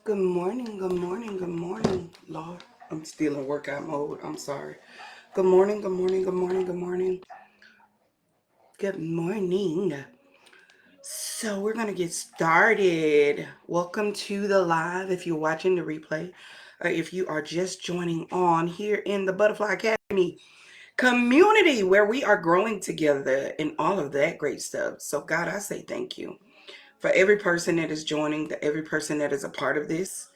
Good morning, good morning, good morning, Lord. I'm still in workout mode. I'm sorry. Good morning, good morning, good morning, good morning, good morning. So, we're going to get started. Welcome to the live if you're watching the replay or if you are just joining on here in the Butterfly Academy community where we are growing together and all of that great stuff. So, God, I say thank you for every person that is joining, every person that is a part of this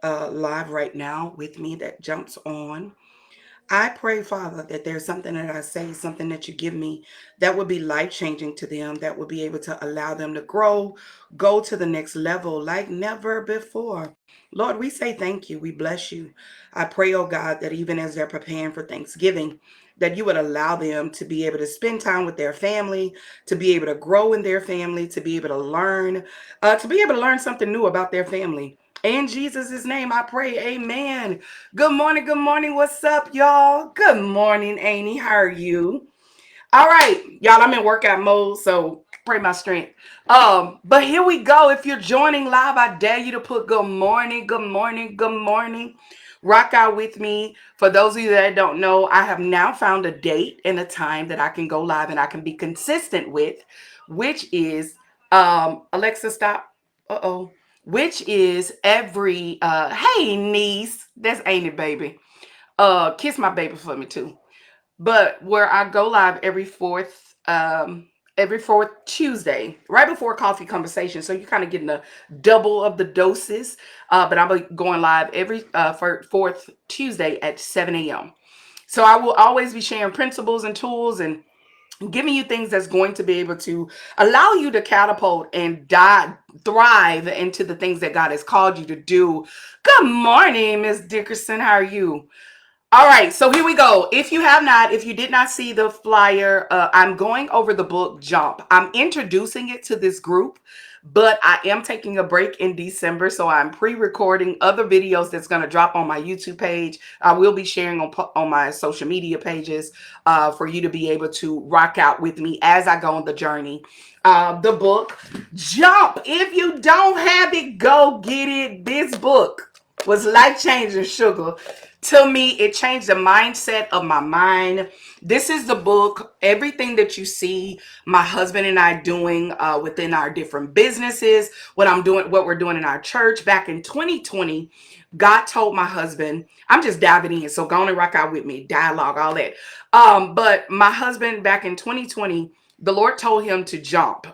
live right now with me that jumps on. I pray, Father, that there's something that I say, something that you give me that would be life changing to them, that would be able to allow them to grow, go to the next level like never before. Lord, we say thank you. We bless you. I pray, oh God, that even as they're preparing for Thanksgiving, that you would allow them to be able to spend time with their family, to be able to grow in their family, to be able to learn something new about their family. In Jesus' name, I pray, amen. Good morning, good morning. What's up, y'all? Good morning, Amy. How are you? All right, y'all, I'm in workout mode, so pray my strength. But here we go. If you're joining live, I dare you to put good morning, good morning, good morning. Rock out with me. For those of you that don't know, I have now found a date and a time that I can go live and I can be consistent with, which is Alexa, stop. Uh-oh. Which is every hey niece. That's Amy, baby. Kiss my baby for me too, but where I go live every fourth Tuesday, right before coffee conversation. So you're kind of getting a double of the doses. But I'm going live every fourth Tuesday at 7 a.m. So I will always be sharing principles and tools and giving you things that's going to be able to allow you to catapult and thrive into the things that God has called you to do. Good morning, Miss Dickerson. How are you? All right, so here we go. If you did not see the flyer, I'm going over the book Jump. I'm introducing it to this group, but I am taking a break in December, so I'm pre-recording other videos that's going to drop on my YouTube page. I will be sharing on my social media pages for you to be able to rock out with me as I go on the journey. The book Jump. If you don't have it, go get it. This book was life-changing, sugar. To me, it changed the mindset of my mind. This is the book, everything that you see my husband and I doing within our different businesses, what we're doing in our church. Back in 2020, God told my husband, I'm just diving in, so go on and rock out with me, dialogue, all that. But my husband back in 2020, the Lord told him to jump.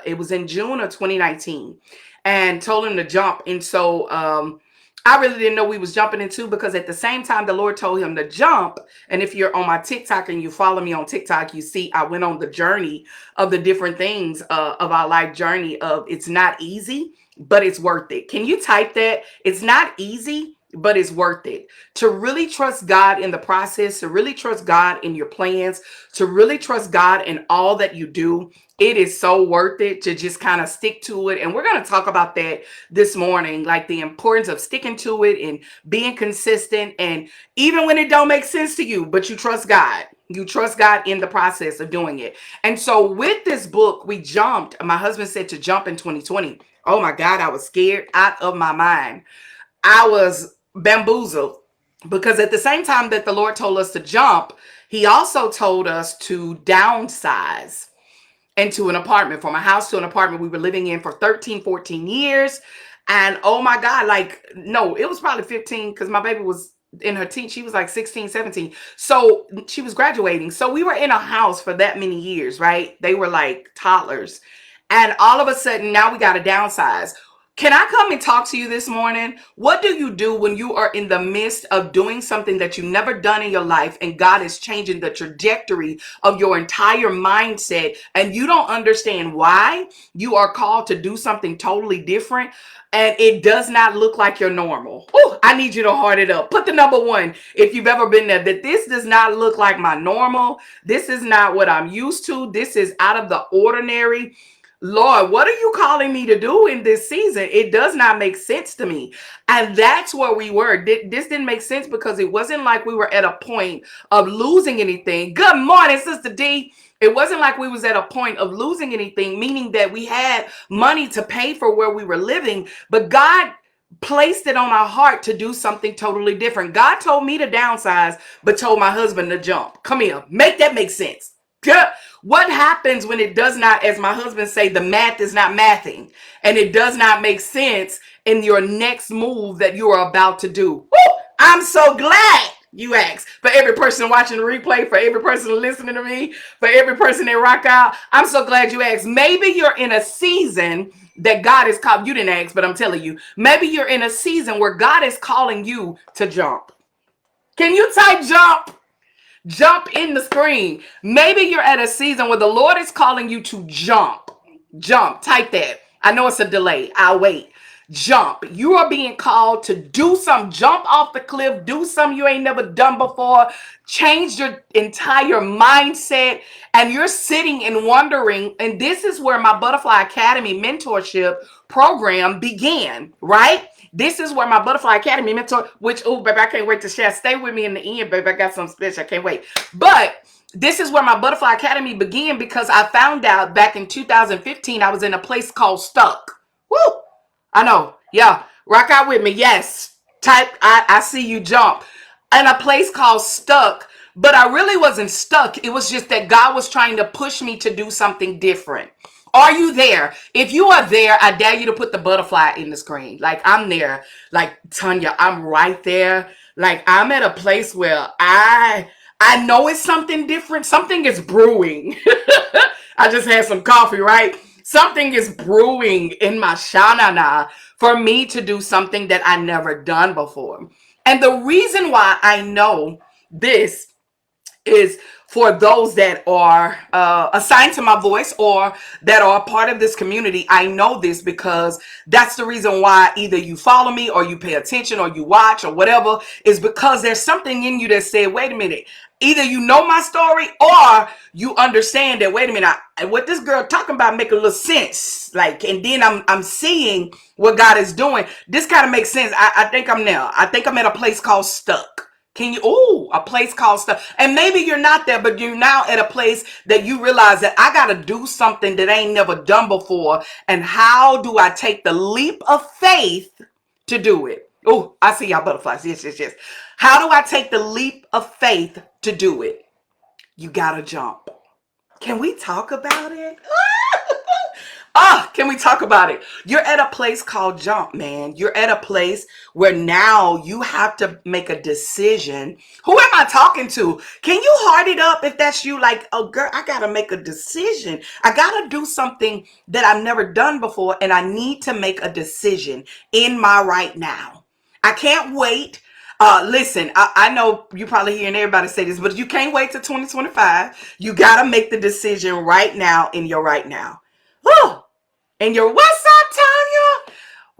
It was in June of 2019 and told him to jump. And so I really didn't know we was jumping into, because at the same time the Lord told him to jump. And if you're on my TikTok and you follow me on TikTok, you see I went on the journey of the different things of our life journey of it's not easy, but it's worth it. Can you type that? It's not easy, but it's worth it. To really trust God in the process, to really trust God in your plans, to really trust God in all that you do. It is so worth it to just kind of stick to it. And we're going to talk about that this morning, like the importance of sticking to it and being consistent. And even when it don't make sense to you, but you trust God. You trust God in the process of doing it. And so with this book, we jumped. My husband said to jump in 2020. Oh my God, I was scared out of my mind. I was bamboozled, because at the same time that the Lord told us to jump, he also told us to downsize into an apartment, from a house to an apartment we were living in for 13, 14 years. And oh my God, like, no, it was probably 15, because my baby was in her teen. She was like 16, 17. So she was graduating. So we were in a house for that many years, right? They were like toddlers. And all of a sudden, now we got to downsize. Can I come and talk to you this morning? What do you do when you are in the midst of doing something that you've never done in your life, and God is changing the trajectory of your entire mindset, and you don't understand why you are called to do something totally different, and it does not look like your normal? Oh, I need you to heart it up. Put the number one if you've ever been there, that this does not look like my normal. This is not what I'm used to. This is out of the ordinary. Lord, what are you calling me to do in this season? It does not make sense to me. And that's where we were. This didn't make sense because it wasn't like we were at a point of losing anything. Good morning, Sister D. It wasn't like we was at a point of losing anything, meaning that we had money to pay for where we were living. But God placed it on our heart to do something totally different. God told me to downsize, but told my husband to jump. Come here, make that make sense. What happens when it does not, as my husband say, the math is not mathing, and it does not make sense in your next move that you are about to do? Woo! I'm so glad you asked. For every person watching the replay, for every person listening to me, for every person that rock out, I'm so glad you asked. Maybe you're in a season that God is calling. You didn't ask, but I'm telling you. Maybe you're in a season where God is calling you to jump. Can you type jump? Jump in the screen. Maybe you're at a season where the Lord is calling you to jump. Jump. Type that. I know it's a delay. I'll wait. Jump. You are being called to do something. Jump off the cliff. Do something you ain't never done before. Change your entire mindset. And you're sitting and wondering. And this is where my Butterfly Academy mentorship program began, right? This is where my Butterfly Academy mentor, which, oh, baby, I can't wait to share. Stay with me in the end, baby. I got something special. I can't wait. But this is where my Butterfly Academy began, because I found out back in 2015, I was in a place called stuck. Woo! I know. Yeah. Rock out with me. Yes. Type, I see you jump. In a place called stuck. But I really wasn't stuck. It was just that God was trying to push me to do something different. Are you there? If you are there, I dare you to put the butterfly in the screen. Like, I'm there. Like, Tonya, I'm right there. Like, I'm at a place where I know it's something different. Something is brewing. I just had some coffee, right? Something is brewing in my shanana for me to do something that I never done before. And the reason why I know this is for those that are assigned to my voice or that are part of this community. I know this because that's the reason why either you follow me or you pay attention or you watch or whatever, is because there's something in you that said, wait a minute, either you know my story or you understand that, wait a minute, what this girl talking about make a little sense. Like, and then I'm seeing what God is doing. This kind of makes sense. I think I'm now. I think I'm at a place called stuck. Can you, a place called stuff. And maybe you're not there, but you're now at a place that you realize that I got to do something that I ain't never done before. And how do I take the leap of faith to do it? Oh, I see y'all butterflies. Yes, yes, yes. How do I take the leap of faith to do it? You got to jump. Can we talk about it? Can we talk about it? You're at a place called jump, man. You're at a place where now you have to make a decision. Who am I talking to? Can you heart it up if that's you? Like, oh, girl, I got to make a decision. I got to do something that I've never done before, and I need to make a decision in my right now. I can't wait. Listen, I know you probably hearing everybody say this, but you can't wait till 2025. You got to make the decision right now in your right now. Whew. And your what's up, Tonya?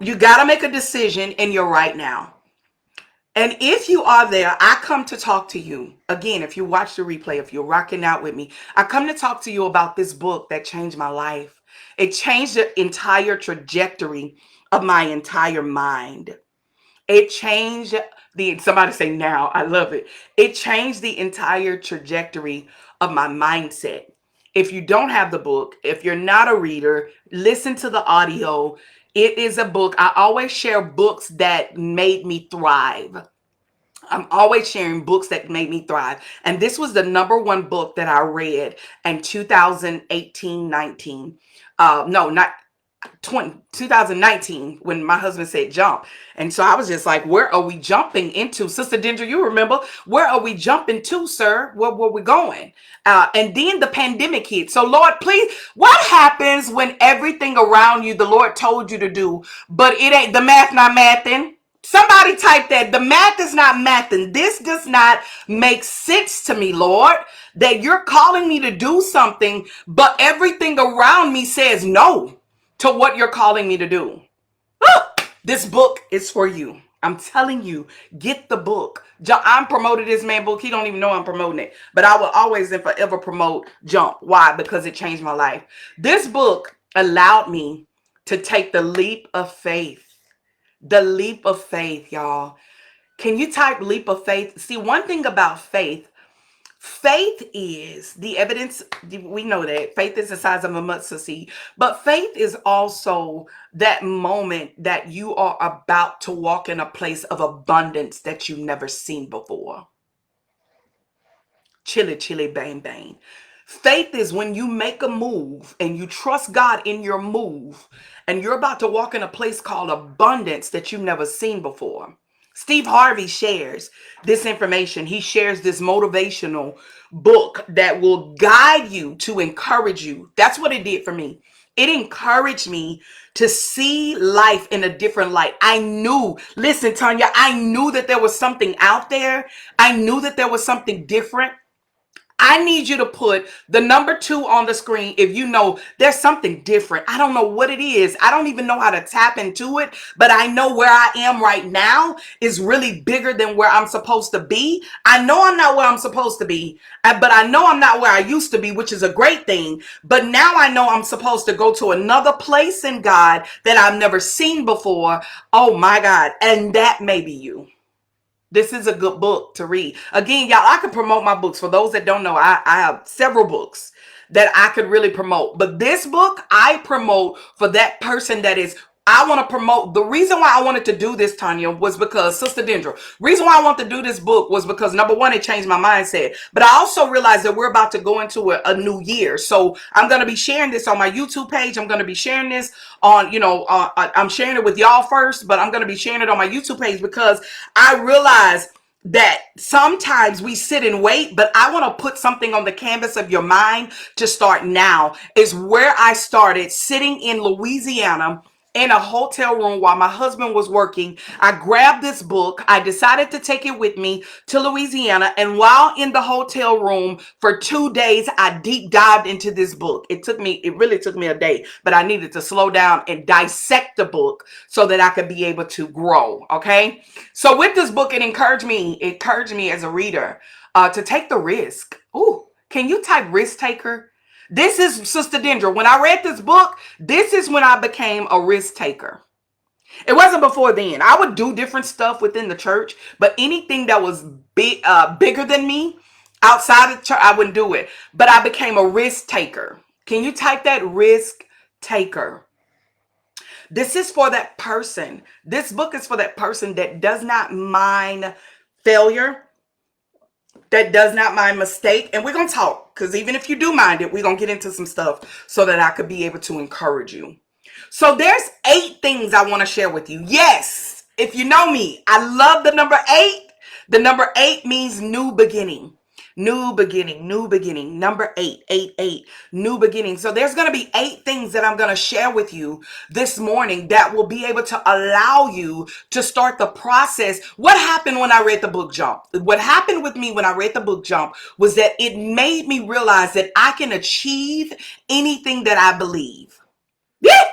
You got to make a decision in your right now. And if you are there, I come to talk to you. Again, if you watch the replay, if you're rocking out with me, I come to talk to you about this book that changed my life. It changed the entire trajectory of my entire mind. It changed somebody say now, I love it. It changed the entire trajectory of my mindset. If you don't have the book, if you're not a reader, listen to the audio. It is a book. I always share books that made me thrive. I'm always sharing books that made me thrive. And this was the number one book that I read in 2018, 19. No, not 2019, when my husband said jump. And so I was just like, where are we jumping into? Sister Dendra, you remember, where are we jumping to, sir? Where were we going? And then the pandemic hit. So Lord, please, what happens when everything around you, the Lord told you to do, but it ain't, the math not mathing? Somebody type that. The math is not mathing. This does not make sense to me, Lord, that you're calling me to do something, but everything around me says no to what you're calling me to do. This book is for you. I'm telling you, get the book. I'm promoting this man book. He don't even know I'm promoting it, but I will always and forever promote Jump. Why? Because it changed my life. This book allowed me to take the leap of faith. The leap of faith, y'all. Can you type leap of faith? See, one thing about faith Faith is the evidence. We know that faith is the size of a mustard seed, but faith is also that moment that you are about to walk in a place of abundance that you've never seen before. Chili, chili, bang, bang. Faith is when you make a move and you trust God in your move, and you're about to walk in a place called abundance that you've never seen before. Steve Harvey shares this information. He shares this motivational book that will guide you, to encourage you. That's what it did for me. It encouraged me to see life in a different light. I knew, listen, Tonya, I knew that there was something out there. I knew that there was something different. I need you to put the number 2 on the screen if you know there's something different. I don't know what it is. I don't even know how to tap into it, but I know where I am right now is really bigger than where I'm supposed to be. I know I'm not where I'm supposed to be, but I know I'm not where I used to be, which is a great thing. But now I know I'm supposed to go to another place in God that I've never seen before. Oh my God. And that may be you. This is a good book to read. Again, y'all, I can promote my books. For those that don't know, I have several books that I could really promote. But this book, I promote for that person that is, I want to promote. The reason why I wanted to do this, Tonya, was because Sister Dendra. Reason why I want to do this book was because, number one, it changed my mindset. But I also realized that we're about to go into a new year. So I'm going to be sharing this on my YouTube page. I'm going to be sharing this on, I'm sharing it with y'all first, but I'm going to be sharing it on my YouTube page because I realize that sometimes we sit and wait, but I want to put something on the canvas of your mind to start now. Is where I started sitting in Louisiana in a hotel room while my husband was working. I grabbed this book. I decided to take it with me to Louisiana. And while in the hotel room for 2 days, I deep dived into this book. It really took me a day, but I needed to slow down and dissect the book so that I could be able to grow. Okay. So with this book, it encouraged me as a reader to take the risk. Ooh, can you type risk taker? This is Sister Dendra. When I read this book, this is when I became a risk taker. It wasn't before then. I would do different stuff within the church, but anything that was bigger than me outside of the church, I wouldn't do it. But I became a risk taker. Can you type that, risk taker? This is for that person. This book is for that person that does not mind failure, that does not mind mistake. And we're going to talk, because even if you do mind it, we're going to get into some stuff so that I could be able to encourage you. So there's 8 things I want to share with you. Yes, if you know me, I love the number 8. The number 8 means new beginning. New beginning, new beginning. Number 8, 8, 8, new beginning. So there's going to be 8 things that I'm going to share with you this morning that will be able to allow you to start the process. What happened when I read the book Jump? What happened with me when I read the book Jump was that it made me realize that I can achieve anything that I believe. Yeah.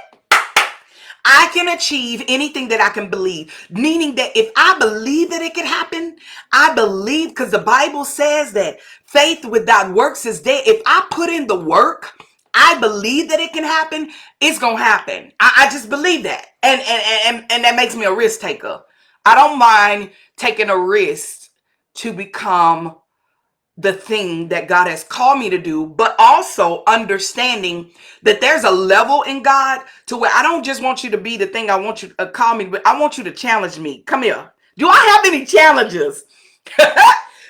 I can achieve anything that I can believe, meaning that if I believe that it can happen, I believe, because the Bible says that faith without works is dead. If I put in the work, I believe that it can happen, it's going to happen. I just believe that. And that makes me a risk taker. I don't mind taking a risk to become the thing that God has called me to do, but also understanding that there's a level in God to where I don't just want you to be the thing I want you to call me, but I want you to challenge me. Come here. Do I have any challenges?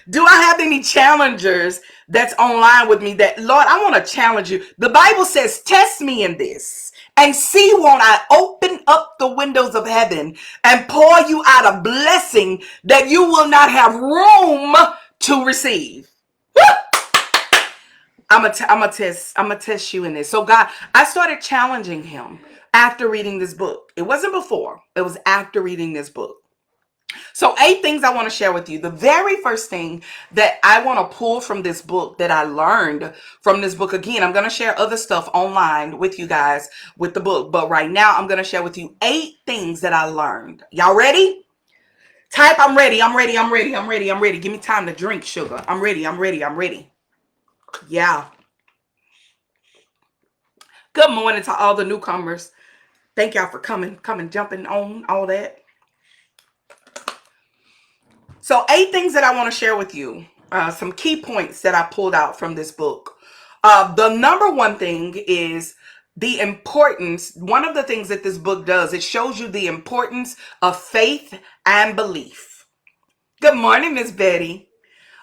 Do I have any challengers that's online with me that, Lord, I want to challenge you? The Bible says, test me in this and see, won't I open up the windows of heaven and pour you out a blessing that you will not have room to receive. I'm gonna test you in this. So God, I started challenging him after reading this book. It wasn't before, it was after reading this book. So 8 things I want to share with you. The very first thing that I want to pull from this book that I learned from this book, again, I'm going to share other stuff online with you guys with the book, but right now I'm going to share with you 8 things that I learned. Y'all ready? Type, I'm ready, I'm ready, I'm ready, I'm ready, I'm ready. Give me time to drink, sugar. I'm ready, I'm ready, I'm ready. Yeah. Good morning to all the newcomers. Thank y'all for coming, jumping on all that. So 8 things that I want to share with you some key points that I pulled out from this book. The number one thing is the importance. One of the things that this book does, it shows you the importance of faith and belief. Good morning, Miss Betty.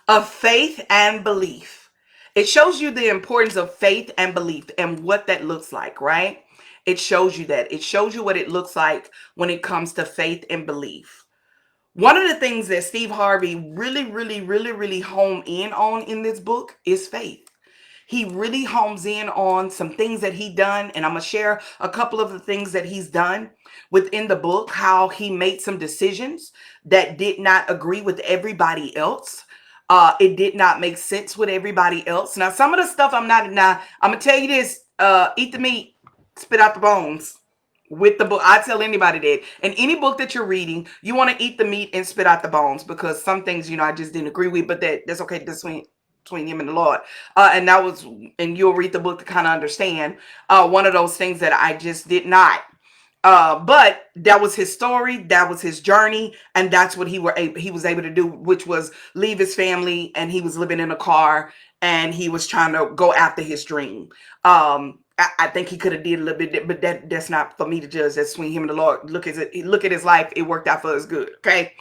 Of faith and belief. It shows you the importance of faith and belief and what that looks like, right? It shows you that. It shows you what it looks like when it comes to faith and belief. One of the things that Steve Harvey really hone in on in this book is faith. He really homes in on some things that he done, and I'm gonna share a couple of the things that he's done within the book, how he made some decisions that did not agree with everybody else. It did not make sense with everybody else. Now, some of the stuff I'm gonna tell you this, eat the meat, spit out the bones. With the book, I tell anybody that in any book that you're reading, you want to eat the meat and spit out the bones, because some things, I just didn't agree with, but that's okay. Between him and the Lord. And you'll read the book to kind of understand one of those things that I just did not. But that was his story, that was his journey, and that's what he was able to do, which was leave his family, and he was living in a car, and he was trying to go after his dream. I think he could have did a little bit, but that's not for me to judge. That's between him and the Lord. Look at his life. It worked out for his good. Okay.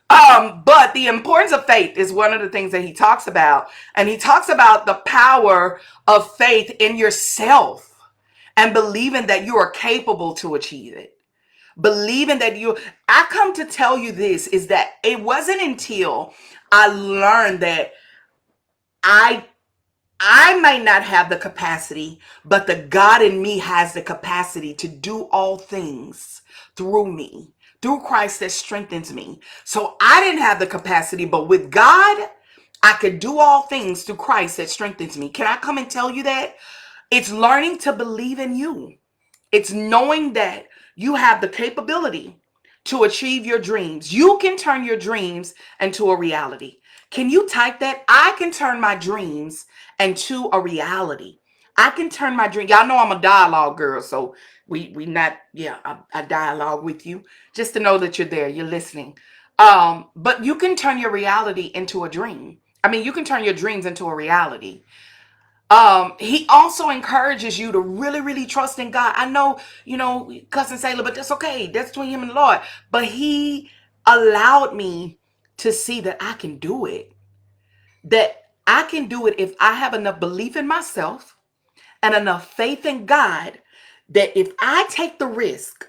But the importance of faith is one of the things that he talks about. And he talks about the power of faith in yourself and believing that you are capable to achieve it. Believing that I come to tell you this, is that it wasn't until I learned that I might not have the capacity, but the God in me has the capacity to do all things through me, through Christ that strengthens me. So I didn't have the capacity, but with God, I could do all things through Christ that strengthens me. Can I come and tell you that? It's learning to believe in you. It's knowing that you have the capability to achieve your dreams. You can turn your dreams into a reality. Can you type that? I can turn my dreams into a reality. I can turn my dream. Y'all know I'm a dialogue girl, so we not, yeah, I dialogue with you just to know that you're there, you're listening. But you can turn your reality into a dream. I mean, you can turn your dreams into a reality. He also encourages you to really trust in God. I know, cousin Sailor, but that's okay. That's between him and the Lord. But he allowed me to see that I can do it. That I can do it if I have enough belief in myself and enough faith in God, that if I take the risk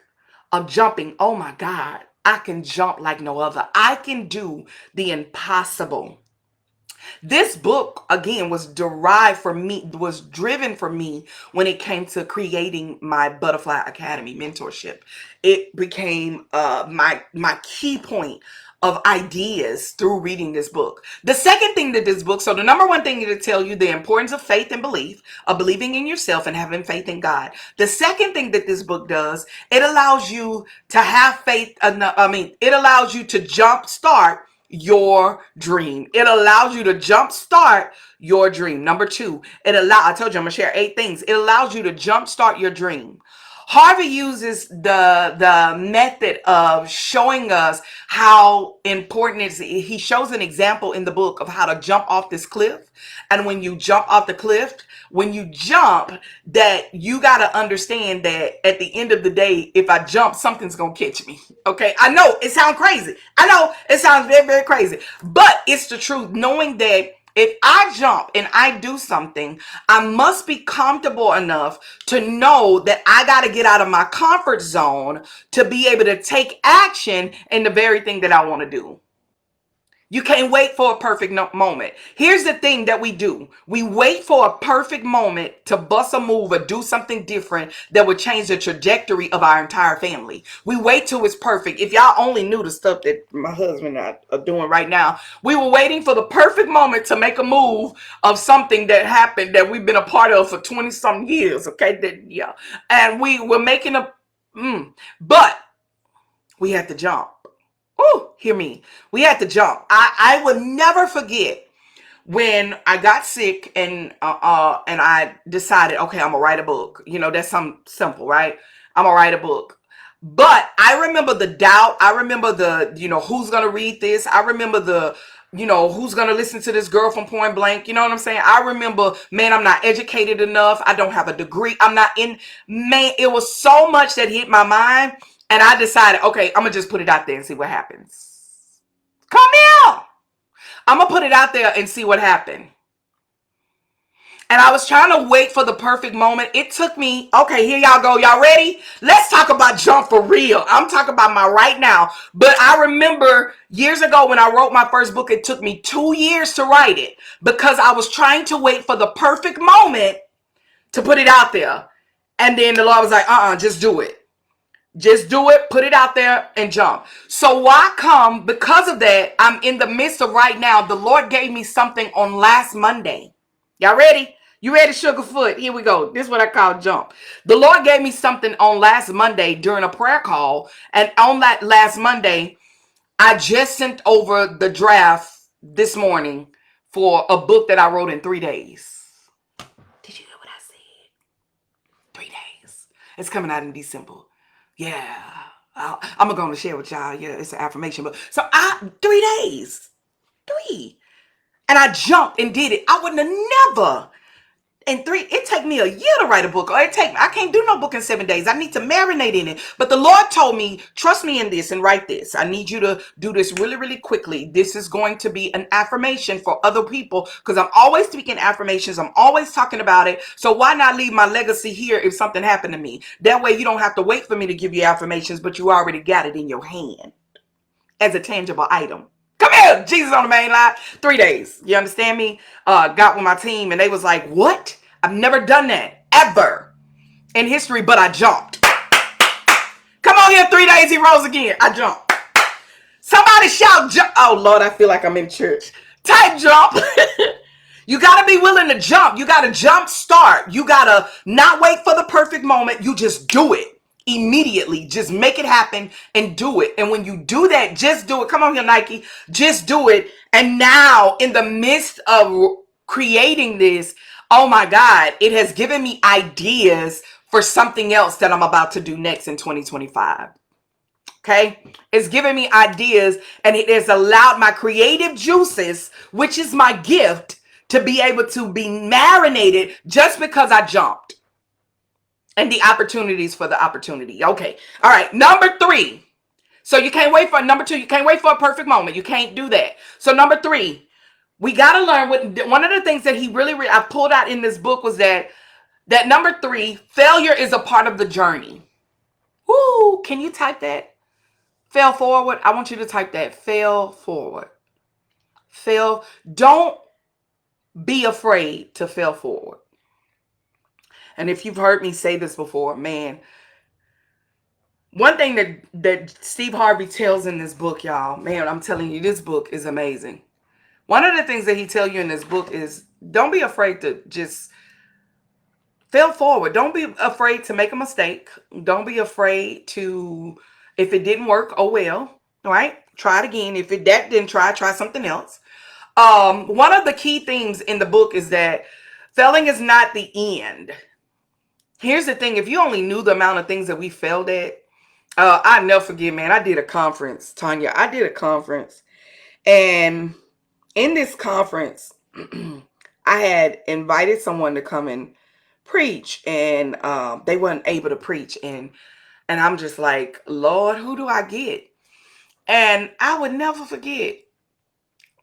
of jumping, oh my God, I can jump like no other. I can do the impossible. This book, again, was driven for me when it came to creating my Butterfly Academy mentorship. It became my key point of ideas through reading this book. The second thing that this book, so the number one thing to tell you the importance of faith and belief, of believing in yourself and having faith in God. The second thing that this book does, it allows you to have faith. It allows you to jumpstart your dream. It allows you to jumpstart your dream. Number two, I told you I'm gonna share 8 things. It allows you to jumpstart your dream. Harvey uses the method of showing us how important it is. He shows an example in the book of how to jump off this cliff. And when you jump off the cliff, when you jump, that you got to understand that at the end of the day, if I jump, something's going to catch me. Okay. I know it sounds crazy. I know it sounds very crazy, but it's the truth. Knowing that if I jump and I do something, I must be comfortable enough to know that I got to get out of my comfort zone to be able to take action in the very thing that I want to do. You can't wait for a perfect moment. Here's the thing that we do. We wait for a perfect moment to bust a move or do something different that would change the trajectory of our entire family. We wait till it's perfect. If y'all only knew the stuff that my husband and I are doing right now, we were waiting for the perfect moment to make a move of something that happened that we've been a part of for 20 some years. Okay. And we were making but we had to jump. Oh, hear me. We had to jump. I would never forget when I got sick and I decided, okay, I'm gonna write a book. That's something simple, right? I'm gonna write a book. But I remember the doubt. I remember the, who's gonna read this? I remember who's going to listen to this girl from Point Blank? You know what I'm saying? I remember, man, I'm not educated enough. I don't have a degree. Man, it was so much that hit my mind. And I decided, okay, I'm going to just put it out there and see what happens. Come here. I'm going to put it out there and see what happened. And I was trying to wait for the perfect moment. It took me, okay, here y'all go. Y'all ready? Let's talk about jump for real. I'm talking about my right now. But I remember years ago when I wrote my first book, it took me 2 years to write it because I was trying to wait for the perfect moment to put it out there. And then the Lord was like, just do it. Just do it, put it out there, and jump. So why come? Because of that, I'm in the midst of right now. The Lord gave me something on last Monday. Y'all ready? You ready, Sugarfoot? Here we go. This is what I call jump. The Lord gave me something on last Monday during a prayer call. And on that last Monday, I just sent over the draft this morning for a book that I wrote in 3 days. Did you hear what I said? 3 days. It's coming out in December. Yeah. I'm going to share with y'all. Yeah, it's an affirmation book. So 3 days. 3. And I jumped and did it. I wouldn't have never. And 3, it take me a year to write a book. Or I can't do no book in 7 days. I need to marinate in it. But the Lord told me, trust me in this and write this. I need you to do this really, really quickly. This is going to be an affirmation for other people because I'm always speaking affirmations. I'm always talking about it. So why not leave my legacy here if something happened to me? That way you don't have to wait for me to give you affirmations, but you already got it in your hand as a tangible item. Come here, Jesus on the main line. 3 days. You understand me? Got with my team and they was like, what? I've never done that ever in history, but I jumped. Come on here, 3 days, he rose again. I jumped. Somebody shout jump. Oh, Lord, I feel like I'm in church. Type jump. You got to be willing to jump. You got to jump start. You got to not wait for the perfect moment. You just do it. Immediately, just make it happen and do it. And when you do that, just do it. Come on here, Nike. Just do it. And now, in the midst of creating this, oh my God, it has given me ideas for something else that I'm about to do next in 2025. Okay? It's given me ideas and it has allowed my creative juices, which is my gift, to be able to be marinated just because I jumped. And the opportunities for the opportunity. Okay. All right. Number 3. So you can't wait for number 2. You can't wait for a perfect moment. You can't do that. So number 3, we got to learn one of the things that he I pulled out in this book was that number 3, failure is a part of the journey. Woo. Can you type that? Fail forward. I want you to type that. Fail forward. Don't be afraid to fail forward. And if you've heard me say this before, man, one thing that Steve Harvey tells in this book, y'all, man, I'm telling you, this book is amazing. One of the things that he tells you in this book is don't be afraid to just fail forward. Don't be afraid to make a mistake. Don't be afraid to, if it didn't work, oh well, right? Try it again. If that didn't try something else. One of the key themes in the book is that failing is not the end. Here's the thing. If you only knew the amount of things that we failed at, I never forget, man. I did a conference, Tonya. I did a conference. And in this conference, I had invited someone to come and preach. And they weren't able to preach. And I'm just like, Lord, who do I get? And I would never forget.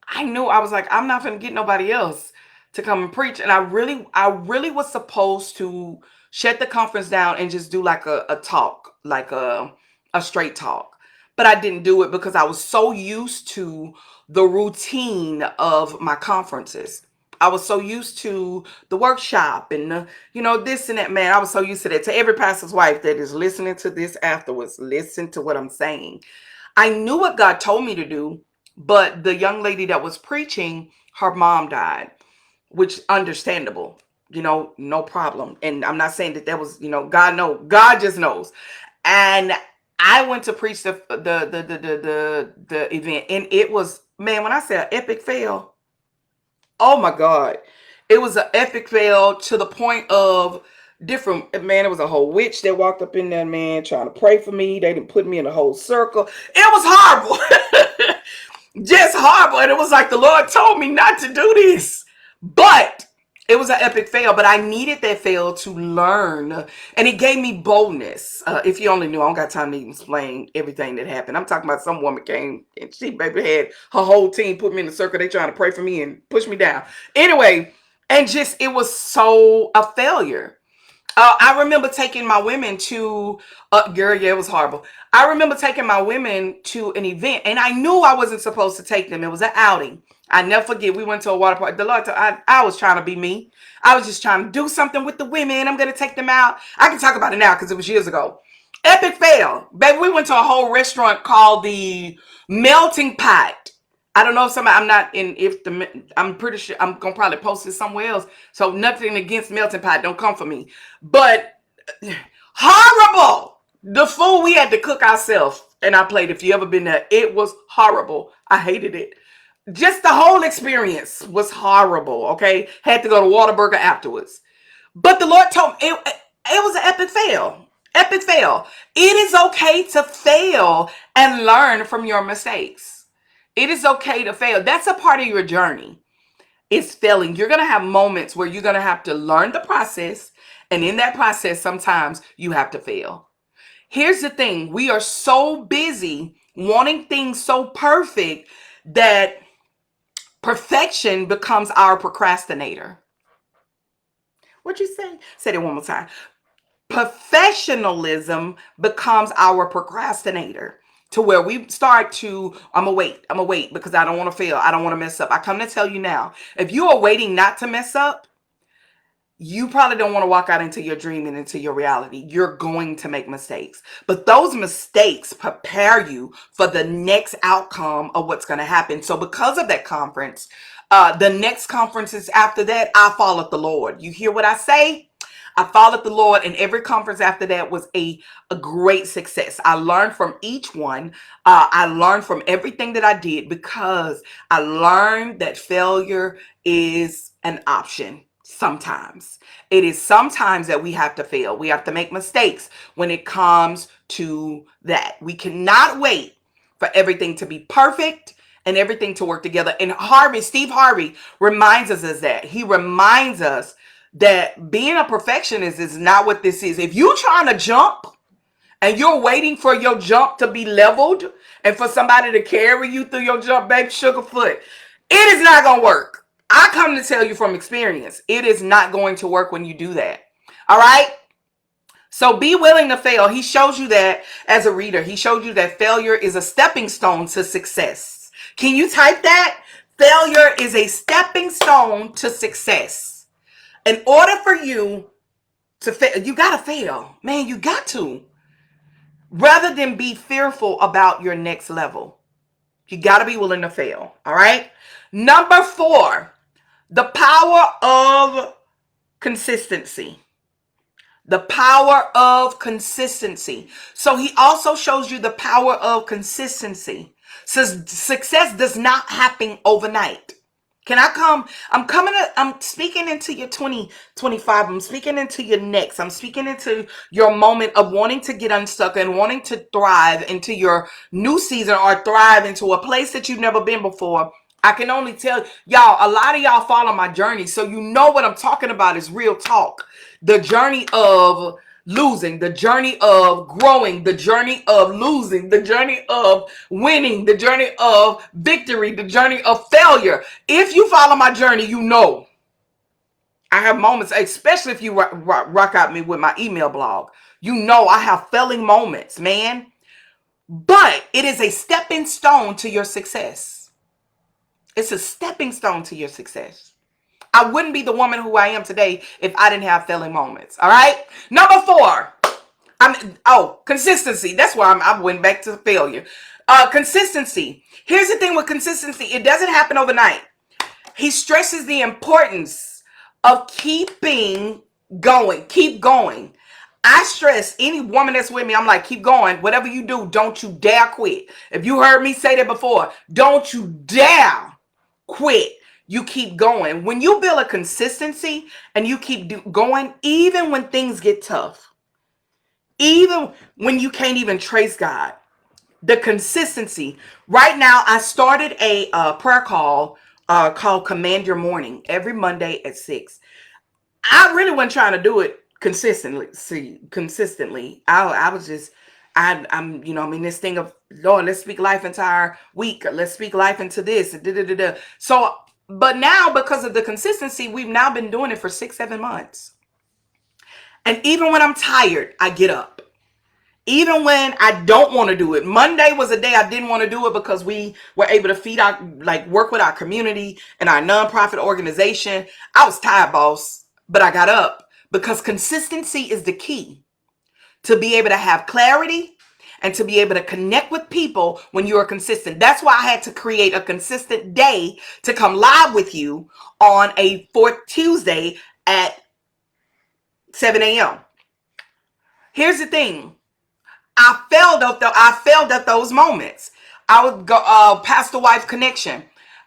I knew, I was like, I'm not going to get nobody else to come and preach. And I really was supposed to shut the conference down and just do like a talk, like a straight talk. But I didn't do it because I was so used to the routine of my conferences. I was so used to the workshop and this and that, man. I was so used to that. To every pastor's wife that is listening to this afterwards, listen to what I'm saying. I knew what God told me to do, but the young lady that was preaching, her mom died, which understandable. No problem. And I'm not saying that was, God just knows. And I went to preach the event, and it was, man, when I say an epic fail, oh my God, it was an epic fail to the point of man, it was a whole witch that walked up in there, man, trying to pray for me. They didn't put me in a whole circle. It was horrible. Just horrible. And it was like the Lord told me not to do this. But it was an epic fail, but I needed that fail to learn. And it gave me boldness. If you only knew, I don't got time to even explain everything that happened. I'm talking about some woman came and she baby had her whole team put me in the circle. They trying to pray for me and push me down. Anyway, and just, it was so a failure. I remember taking my women to, girl, yeah, it was horrible. I remember taking my women to an event, and I knew I wasn't supposed to take them. It was an outing. I never forget. We went to a water park. The Lord, I was trying to be me. I was just trying to do something with the women. I'm going to take them out. I can talk about it now because it was years ago. Epic fail. Baby, we went to a whole restaurant called the Melting Pot. I don't know if somebody, I'm not in, if the, I'm pretty sure, I'm going to probably post it somewhere else. So nothing against Melting Pot. Don't come for me. But horrible. The food we had to cook ourselves. And I played, if you ever been there, it was horrible. I hated it. Just the whole experience was horrible. Okay. Had to go to Whataburger afterwards. But the Lord told me it was an epic fail. Epic fail. It is okay to fail and learn from your mistakes. It is okay to fail. That's a part of your journey. It's failing. You're going to have moments where you're going to have to learn the process. And in that process, sometimes you have to fail. Here's the thing. We are so busy wanting things so perfect that perfection becomes our procrastinator. What'd you say? Say it one more time. Professionalism becomes our procrastinator. To where we start to, I'm going to wait because I don't want to fail. I don't want to mess up. I come to tell you now, if you are waiting not to mess up, you probably don't want to walk out into your dream and into your reality. You're going to make mistakes. But those mistakes prepare you for the next outcome of what's going to happen. So because of that conference, the next conferences after that, I followed the Lord. You hear what I say? I followed the Lord, and every conference after that was a great success. I learned from each one. I learned from everything that I did because I learned that failure is an option. Sometimes it is sometimes that we have to fail. We have to make mistakes when it comes to that. We cannot wait for everything to be perfect and everything to work together. And Steve Harvey reminds us of that. He reminds us that being a perfectionist is not what this is. If you're trying to jump and you're waiting for your jump to be leveled and for somebody to carry you through your jump, baby, sugarfoot, it is not going to work. I come to tell you from experience, it is not going to work when you do that. All right? So be willing to fail. He shows you that as a reader. He showed you that failure is a stepping stone to success. Can you type that? Failure is a stepping stone to success. In order for you to fail, you got to fail. Man, you got to. Rather than be fearful about your next level, you got to be willing to fail. All right? Number 4, the power of consistency. The power of consistency. So he also shows you the power of consistency. Says success does not happen overnight. Can I come? I'm speaking into your 2025. I'm speaking into your next. I'm speaking into your moment of wanting to get unstuck and wanting to thrive into your new season or thrive into a place that you've never been before. I can only tell y'all, a lot of y'all follow my journey. So you know what I'm talking about is real talk. The journey of losing, the journey of growing, the journey of losing, the journey of winning, the journey of victory, the journey of failure. If you follow my journey, you know I have moments, especially if you rock out me with my email blog. You know I have failing moments, man. But it is a stepping stone to your success. It's a stepping stone to your success. I wouldn't be the woman who I am today if I didn't have failing moments. All right. Number 4. Consistency. That's why I went back to failure. Consistency. Here's the thing with consistency. It doesn't happen overnight. He stresses the importance of keeping going. Keep going. I stress any woman that's with me. I'm like, keep going. Whatever you do, don't you dare quit. If you heard me say that before, don't you dare quit. You keep going. When you build a consistency and you keep going, even when things get tough, even when you can't even trace God, The consistency. Right now, I started a prayer call called Command Your Morning every Monday at 6. I really wasn't trying to do it consistently. Consistently. I was just, I'm, I'm in this thing of, Lord, let's speak life into our week. Let's speak life into this. Da, da, da, da. So, but now because of the consistency, we've now been doing it for 6, 7 months. And even when I'm tired, I get up. Even when I don't want to do it. Monday was a day I didn't want to do it because we were able to feed our, work with our community and our nonprofit organization. I was tired, boss, but I got up because consistency is the key to be able to have clarity and to be able to connect with people when you are consistent. That's why I had to create a consistent day to come live with you on a fourth Tuesday at 7 a.m. Here's the thing. I failed at those moments. I would go pastor wife connection.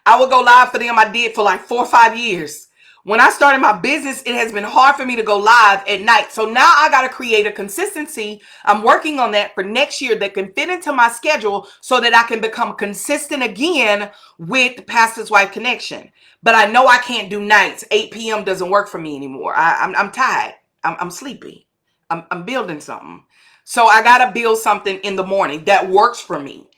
I would go live for them. I did for like 4 or 5 years. When I started my business, it has been hard for me to go live at night. So now I got to create a consistency. I'm working on that for next year that can fit into my schedule so that I can become consistent again with pastor's wife connection. But I know I can't do nights. 8 p.m. doesn't work for me anymore. I'm tired. I'm sleepy. I'm building something. So I got to build something in the morning that works for me.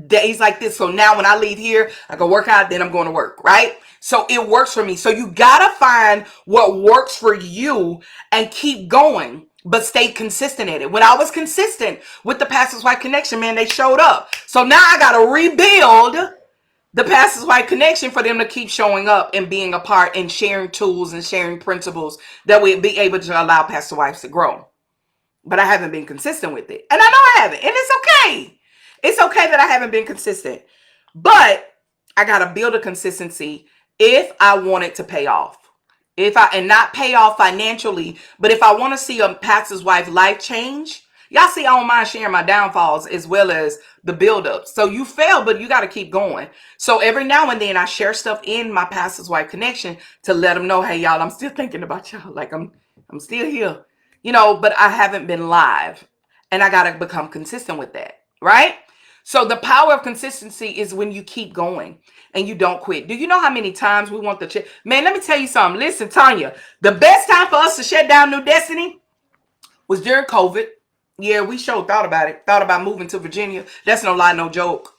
Days like this. So now when I leave here, I go work out, then I'm going to work, right? So it works for me. So you got to find what works for you and keep going, but stay consistent at it. When I was consistent with the Pastor's Wife Connection, man, they showed up. So now I got to rebuild the Pastor's Wife Connection for them to keep showing up and being a part and sharing tools and sharing principles that will be able to allow Pastor Wives to grow. But I haven't been consistent with it. And I know I haven't. And it's okay. It's okay that I haven't been consistent. But I got to build a consistency if I want it to pay off. And not pay off financially, but if I want to see a pastor's wife life change. Y'all see, I don't mind sharing my downfalls as well as the buildup. So you fail, but you got to keep going. So every now and then I share stuff in my pastor's wife connection to let them know, hey, y'all, I'm still thinking about y'all. Like I'm still here. But I haven't been live and I got to become consistent with that, right? So the power of consistency is when you keep going and you don't quit. Do you know how many times we want the man, let me tell you something. Listen, Tonya, the best time for us to shut down New Destiny was during COVID. Yeah, we sure thought about it. Thought about moving to Virginia. That's no lie, no joke.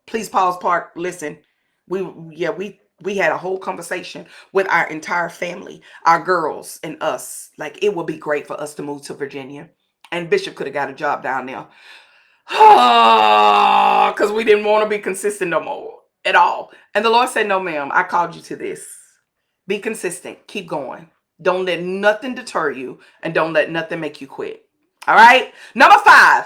Please pause park. Listen, we had a whole conversation with our entire family, our girls and us. Like, it would be great for us to move to Virginia. And Bishop could have got a job down there. Because we didn't want to be consistent no more at all. And the Lord said, no, ma'am, I called you to this. Be consistent. Keep going. Don't let nothing deter you. And don't let nothing make you quit. All right. Number 5.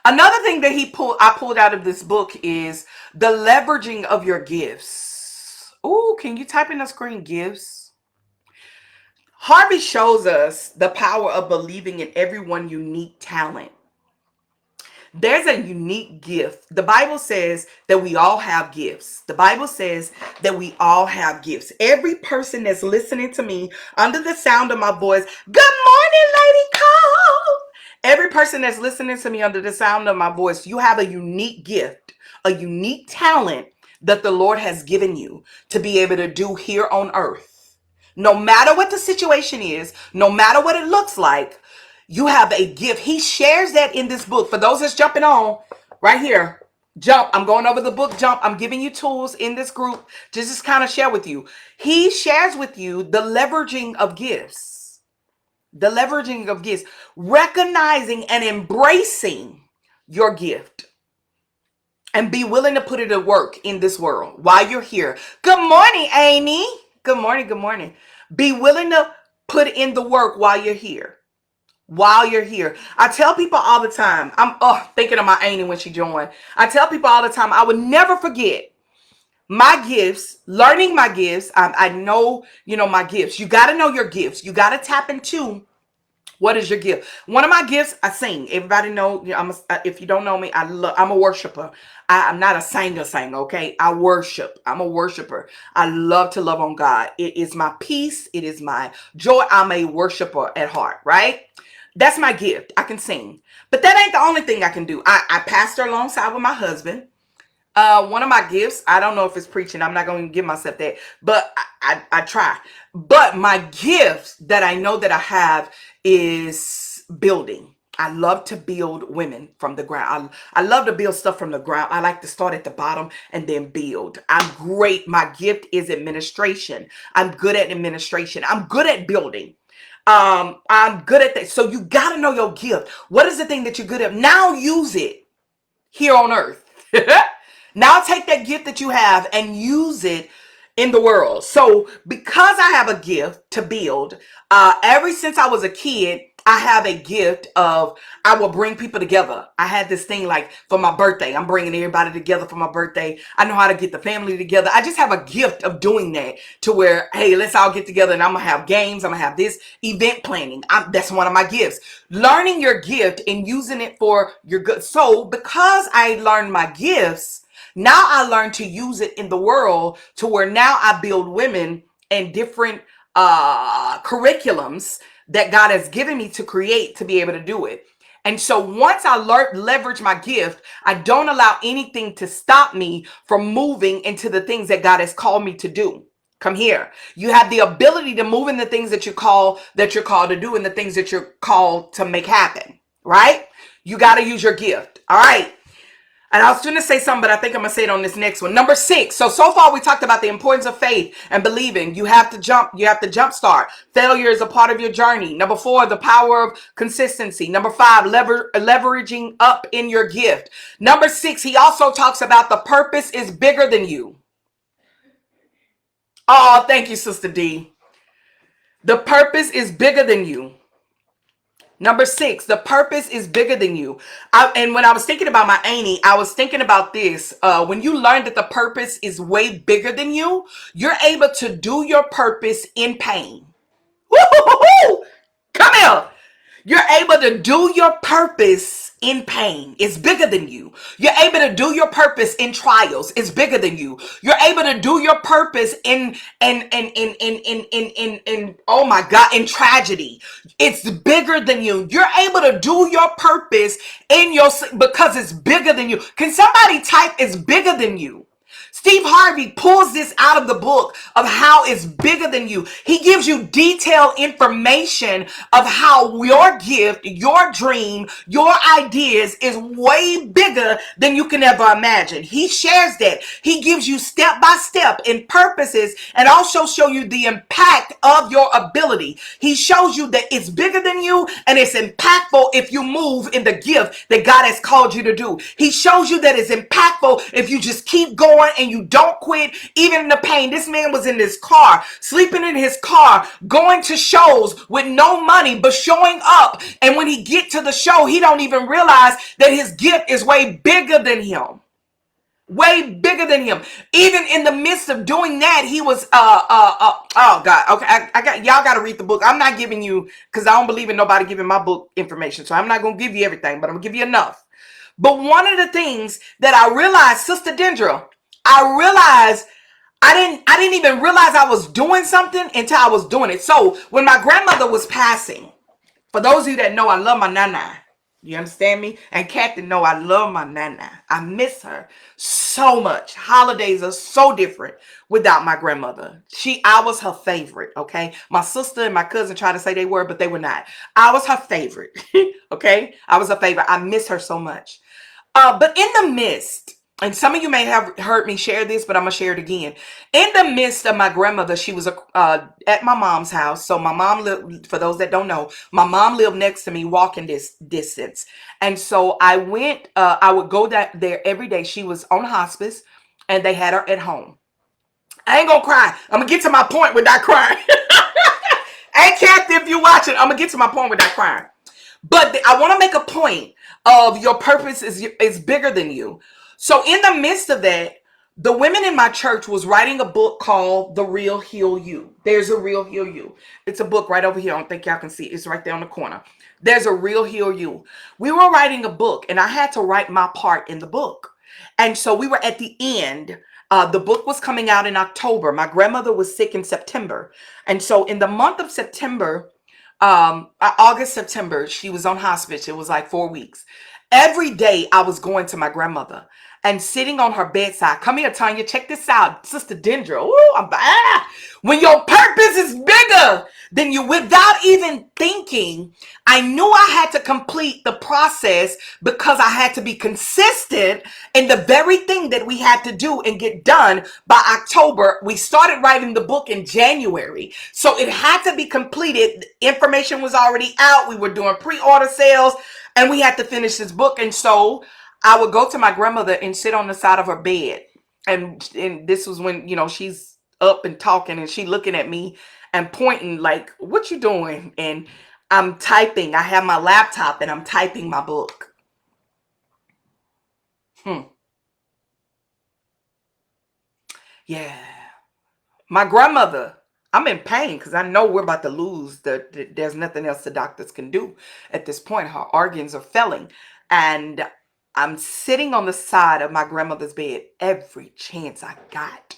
Another thing that I pulled out of this book is the leveraging of your gifts. Ooh, can you type in the screen gifts? Harvey shows us the power of believing in everyone's unique talent. There's a unique gift. The Bible says that we all have gifts. The Bible says that we all have gifts. Every person that's listening to me under the sound of my voice, good morning, Lady Cole. Every person that's listening to me under the sound of my voice, you have a unique gift, a unique talent that the Lord has given you to be able to do here on earth. No matter what the situation is, no matter what it looks like, you have a gift. He shares that in this book. For those that's jumping on right here, jump. I'm going over the book, jump. I'm giving you tools in this group to just kind of share with you. He shares with you the leveraging of gifts. The leveraging of gifts. Recognizing and embracing your gift. And be willing to put it to work in this world while you're here. Good morning, Amy. Good morning, good morning. Be willing to put in the work while you're here. While you're here. I tell people all the time, I'm thinking of my Amy when she joined. I tell people all the time, I would never forget my gifts, learning my gifts. I know, my gifts. You got to know your gifts. You got to tap into what is your gift. One of my gifts, I sing. Everybody know, if you don't know me, I'm a worshiper. I'm not a singer, okay? I worship. I'm a worshiper. I love to love on God. It is my peace. It is my joy. I'm a worshiper at heart, right? That's my gift. I can sing. But that ain't the only thing I can do. I pastor alongside with my husband. One of my gifts, I don't know if it's preaching. I'm not going to give myself that, but I try. But my gift that I know that I have is building. I love to build women from the ground. I love to build stuff from the ground. I like to start at the bottom and then build. I'm great. My gift is administration. I'm good at administration. I'm good at building. I'm good at that. So you got to know your gift. What is the thing that you're good at? Now use it here on earth. Now take that gift that you have and use it in the world. So because I have a gift to build, ever since I was a kid, I have a gift of, I will bring people together. I had this thing like for my birthday, I'm bringing everybody together for my birthday. I know how to get the family together. I just have a gift of doing that to where, hey, let's all get together and I'm going to have games. I'm going to have this event planning. That's one of my gifts. Learning your gift and using it for your good. So because I learned my gifts, now I learn to use it in the world to where now I build women and different curriculums that God has given me to create to be able to do it. And so once I leverage my gift, I don't allow anything to stop me from moving into the things that God has called me to do. Come here. You have the ability to move in the things that you're called to do and the things that you're called to make happen, right? You got to use your gift. All right. And I was going to say something, but I think I'm going to say it on this next one. Number 6. So far we talked about the importance of faith and believing. You have to jump. You have to jumpstart. Failure is a part of your journey. Number 4, the power of consistency. Number 5, leveraging up in your gift. Number 6, he also talks about the purpose is bigger than you. Oh, thank you, Sister D. The purpose is bigger than you. Number 6, the purpose is bigger than you. And when I was thinking about my auntie, I was thinking about this. When you learn that the purpose is way bigger than you, you're able to do your purpose in pain. Woo-hoo-hoo-hoo! Come here. You're able to do your purpose in pain. It's bigger than you. You're able to do your purpose in trials. It's bigger than you. You're able to do your purpose in oh my God, in tragedy. It's bigger than you. You're able to do your purpose because it's bigger than you. Can somebody type it's bigger than you? Steve Harvey pulls this out of the book of how it's bigger than you. He gives you detailed information of how your gift, your dream, your ideas is way bigger than you can ever imagine. He shares that. He gives you step by step in purposes and also show you the impact of your ability. He shows you that it's bigger than you and it's impactful if you move in the gift that God has called you to do. He shows you that it's impactful if you just keep going and you don't quit, even in the pain. This man was in his car, sleeping in his car, going to shows with no money, but showing up. And when he get to the show, he don't even realize that his gift is way bigger than him. Way bigger than him. Even in the midst of doing that, he was oh God. Okay, I got y'all got to read the book. I'm not giving you because I don't believe in nobody giving my book information, so I'm not gonna give you everything, but I'm gonna give you enough. But one of the things that I realized, Sister Dendra, I realized I didn't even realize I was doing something until I was doing it. So when my grandmother was passing, for those of you that know, I love my nana. You understand me? And Captain know I love my nana. I miss her so much. Holidays are so different without my grandmother. I was her favorite, okay? My sister and my cousin tried to say they were, but they were not. I was her favorite, okay? I was her favorite. I miss her so much. But in the midst, and some of you may have heard me share this, but I'm going to share it again. In the midst of my grandmother, she was at my mom's house. So my mom lived, for those that don't know, my mom lived next to me walking this distance. And so I would go there every day. She was on hospice and they had her at home. I ain't going to cry. I'm going to get to my point without crying. Hey, Kathy, if you're watching, I'm going to get to my point without crying. But I want to make a point of your purpose is bigger than you. So in the midst of that, the women in my church was writing a book called The Real Heal You. There's a Real Heal You. It's a book right over here. I don't think y'all can see it. It's right there on the corner. There's a Real Heal You. We were writing a book and I had to write my part in the book. And so we were at the end. The book was coming out in October. My grandmother was sick in September. And so in the month of September, August, September, she was on hospice. It was like 4 weeks. Every day I was going to my grandmother and sitting on her bedside. Come here, Tonya, check this out. Sister Dendra. Ooh, when your purpose is bigger than you, without even thinking, I knew I had to complete the process because I had to be consistent in the very thing that we had to do and get done by October. We started writing the book in January. So it had to be completed. Information was already out. We were doing pre-order sales and we had to finish this book. And so I would go to my grandmother and sit on the side of her bed. And this was when, she's up and talking and she looking at me and pointing like, what you doing? And I'm typing. I have my laptop and I'm typing my book. Yeah. My grandmother, I'm in pain because I know we're about to lose. There's nothing else the doctors can do at this point. Her organs are failing. And I'm sitting on the side of my grandmother's bed. Every chance I got,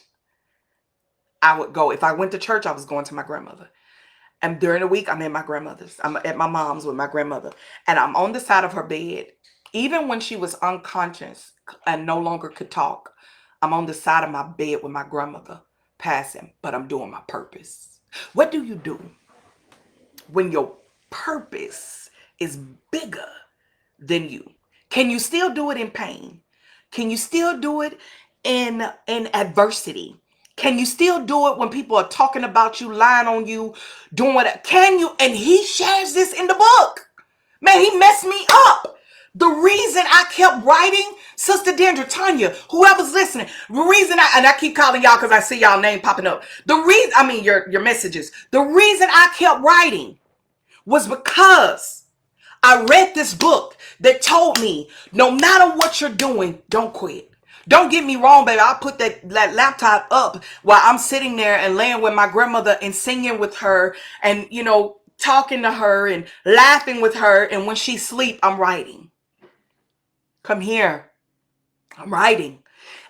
I would go. If I went to church, I was going to my grandmother. And during the week, I'm at my grandmother's. I'm at my mom's with my grandmother. And I'm on the side of her bed. Even when she was unconscious and no longer could talk, I'm on the side of my bed with my grandmother passing, but I'm doing my purpose. What do you do when your purpose is bigger than you? Can you still do it in pain? Can you still do it in adversity? Can you still do it when people are talking about you, lying on you, doing what? Can you? And he shares this in the book. Man, he messed me up. The reason I kept writing, Sister Dendra, Tonya, whoever's listening, the reason I keep calling y'all because I see y'all name popping up. The reason, your messages. The reason I kept writing was because I read this book that told me no matter what you're doing, don't quit. Don't get me wrong, baby. I'll put that laptop up while I'm sitting there and laying with my grandmother and singing with her and, talking to her and laughing with her. And when she sleep, I'm writing. Come here. I'm writing.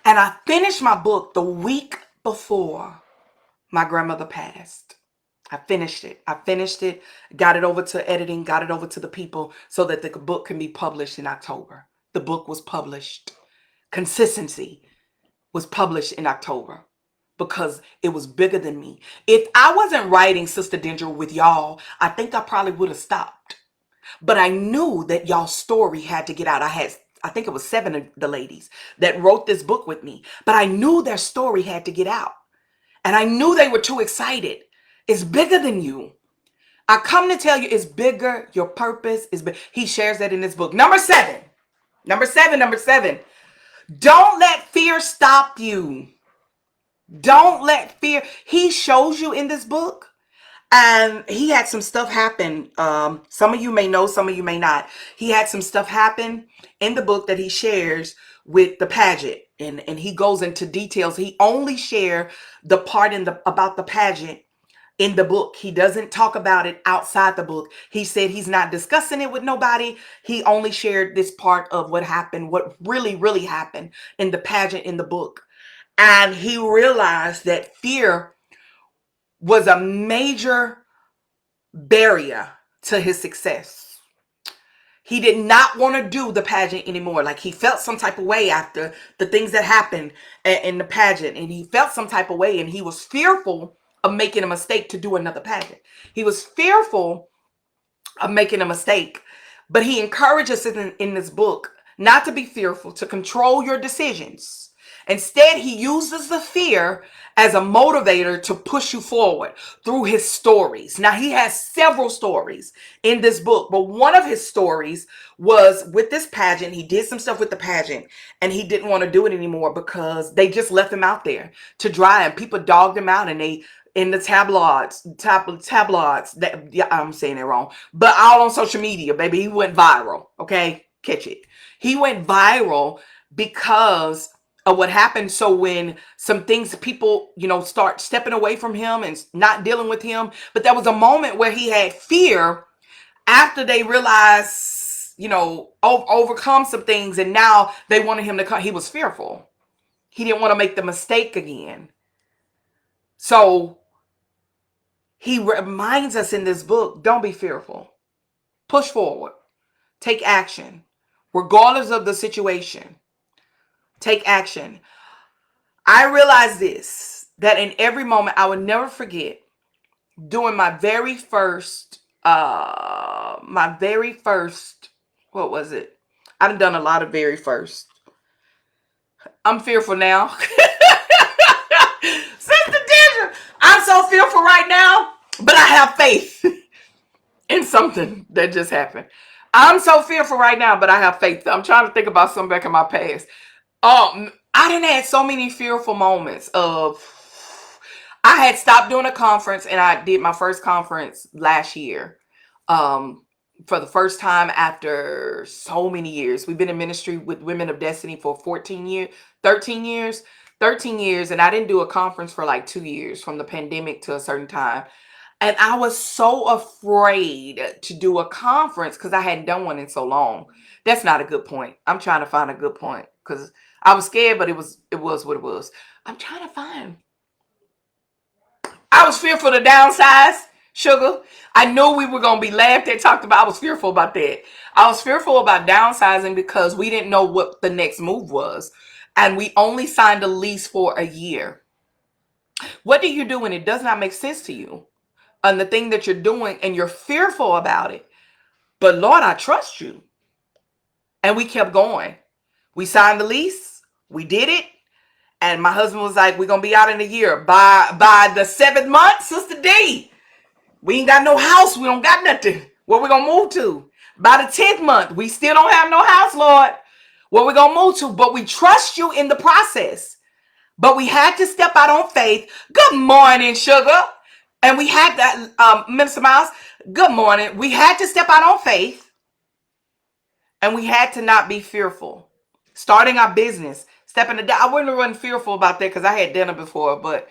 And I finished my book the week before my grandmother passed. I finished it, got it over to editing, got it over to the people so that the book can be published in October. The book was published. Consistency was published in October because it was bigger than me. If I wasn't writing Sister Dendra with y'all, I think I probably would have stopped. But I knew that y'all's story had to get out. I think it was 7 of the ladies that wrote this book with me, but I knew their story had to get out. And I knew they were too excited. It's bigger than you. I come to tell you it's bigger. Your purpose is big. He shares that in this book. Number seven. Don't let fear stop you. Don't let fear. He shows you in this book. And he had some stuff happen. Some of you may know, some of you may not. He had some stuff happen in the book that he shares with the pageant. And he goes into details. He only share the part about the pageant in the book. He doesn't talk about it outside the book. He said he's not discussing it with nobody. He only shared this part of what happened, what really, really happened in the pageant in the book. And he realized that fear was a major barrier to his success. He did not want to do the pageant anymore. Like he felt some type of way after the things that happened in the pageant. And he felt some type of way and he was fearful of making a mistake to do another pageant. He was fearful of making a mistake. But he encourages us in this book not to be fearful, to control your decisions. Instead, he uses the fear as a motivator to push you forward through his stories. Now, he has several stories in this book, but one of his stories was with this pageant. He did some stuff with the pageant and he didn't want to do it anymore because they just left him out there to dry and people dogged him out and they in the tabloids that, yeah, I'm saying it wrong, but all on social media, baby, he went viral. Okay. Catch it. He went viral because of what happened. So when some things, people, start stepping away from him and not dealing with him, but there was a moment where he had fear after they realized, overcome some things. And now they wanted him to come. He was fearful. He didn't want to make the mistake again. So He reminds us in this book, don't be fearful. Push forward. Take action. Regardless of the situation. Take action. I realize this, that in every moment, I would never forget doing my very first, what was it? I've done a lot of very first. I'm fearful now. Sister Deidre, I'm so fearful right now, but I have faith in something that just happened. I'm so fearful right now, but I have faith. I'm trying to think about something back in my past. I done had so many fearful moments of, I had stopped doing a conference, and I did my first conference last year. For the first time after so many years. We've been in ministry with Women of Destiny for 13 years, and I didn't do a conference for like 2 years from the pandemic to a certain time. And I was so afraid to do a conference because I hadn't done one in so long. That's not a good point. I'm trying to find a good point because I was scared, but it was what it was. I was fearful to downsize, sugar. I knew we were going to be laughed at, talked about. I was fearful about that. I was fearful about downsizing because we didn't know what the next move was. And we only signed a lease for a year. What do you do when it does not make sense to you? And the thing that you're doing, and you're fearful about it. But Lord, I trust you. And we kept going. We signed the lease. We did it. And my husband was like, we're going to be out in a year. By the 7th month, Sister D, we ain't got no house. We don't got nothing. Where we going to move to? By the 10th month, we still don't have no house, Lord. Where we going to move to? But we trust you in the process. But we had to step out on faith. Good morning, sugar. And we had that, Minister Miles, good morning. We had to step out on faith. And we had to not be fearful. Starting our business. I wasn't fearful about that because I had done it before. But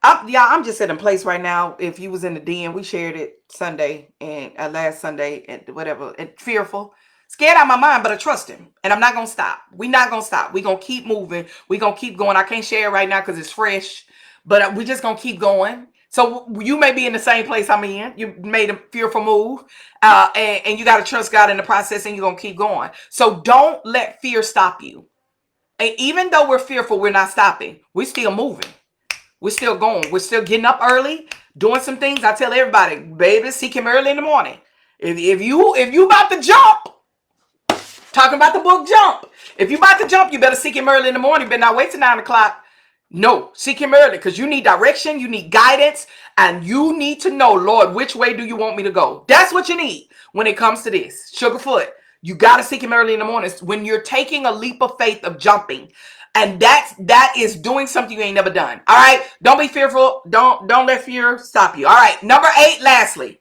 I'm just in a place right now. If you was in the DM, we shared it Sunday and last Sunday and whatever. And fearful. Scared out of my mind, but I trust him. And I'm not going to stop. We're not going to stop. We're going to keep moving. We're going to keep going. I can't share it right now because it's fresh. But we're just going to keep going. So you may be in the same place I'm in. You made a fearful move. And you got to trust God in the process, and you're going to keep going. So don't let fear stop you. And even though we're fearful, we're not stopping. We're still moving. We're still going. We're still getting up early, doing some things. I tell everybody, baby, seek him early in the morning. If you about to jump, talking about the book Jump. If you about to jump, you better seek him early in the morning. You better not wait till 9 o'clock. No, seek him early because you need direction, you need guidance, and you need to know, Lord, which way do you want me to go? That's what you need when it comes to this. Sugarfoot, you got to seek him early in the morning. When you're taking a leap of faith of jumping, and that is doing something you ain't never done. All right, don't be fearful. Don't let fear stop you. All right, number 8, lastly,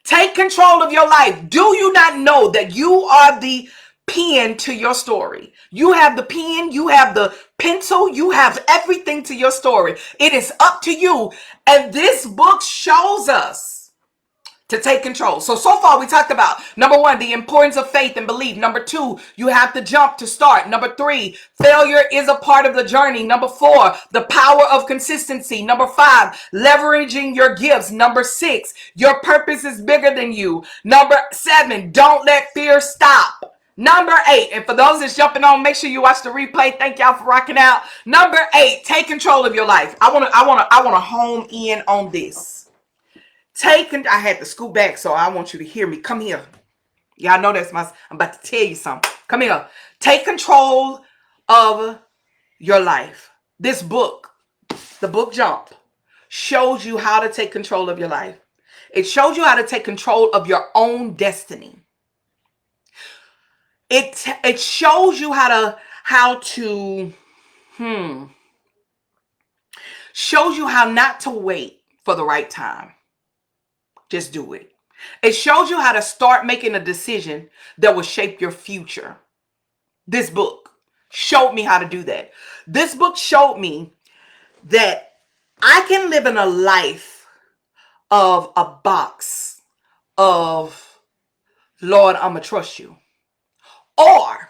take control of your life. Do you not know that you are the pen to your story? You have the pen, you have the pencil, you have everything to your story. It is up to you. And this book shows us to take control. So far we talked about, number 1, the importance of faith and belief. Number 2, you have to jump to start. Number 3, failure is a part of the journey. Number 4, the power of consistency. Number 5, leveraging your gifts. Number 6, your purpose is bigger than you. Number 7, don't let fear stop. Number 8, and for those that's jumping on, make sure you watch the replay. Thank y'all for rocking out. Number 8, take control of your life. I want to home in on this. I had to scoot back, so I want you to hear me. Come here. Y'all know I'm about to tell you something. Come here. Take control of your life. This book, the book Jump, shows you how to take control of your life. It shows you how to take control of your own destiny. It shows you shows you how not to wait for the right time. Just do it. It shows you how to start making a decision that will shape your future. This book showed me how to do that. This book showed me that I can live in a life of a box of, Lord, I'm going to trust you. Or,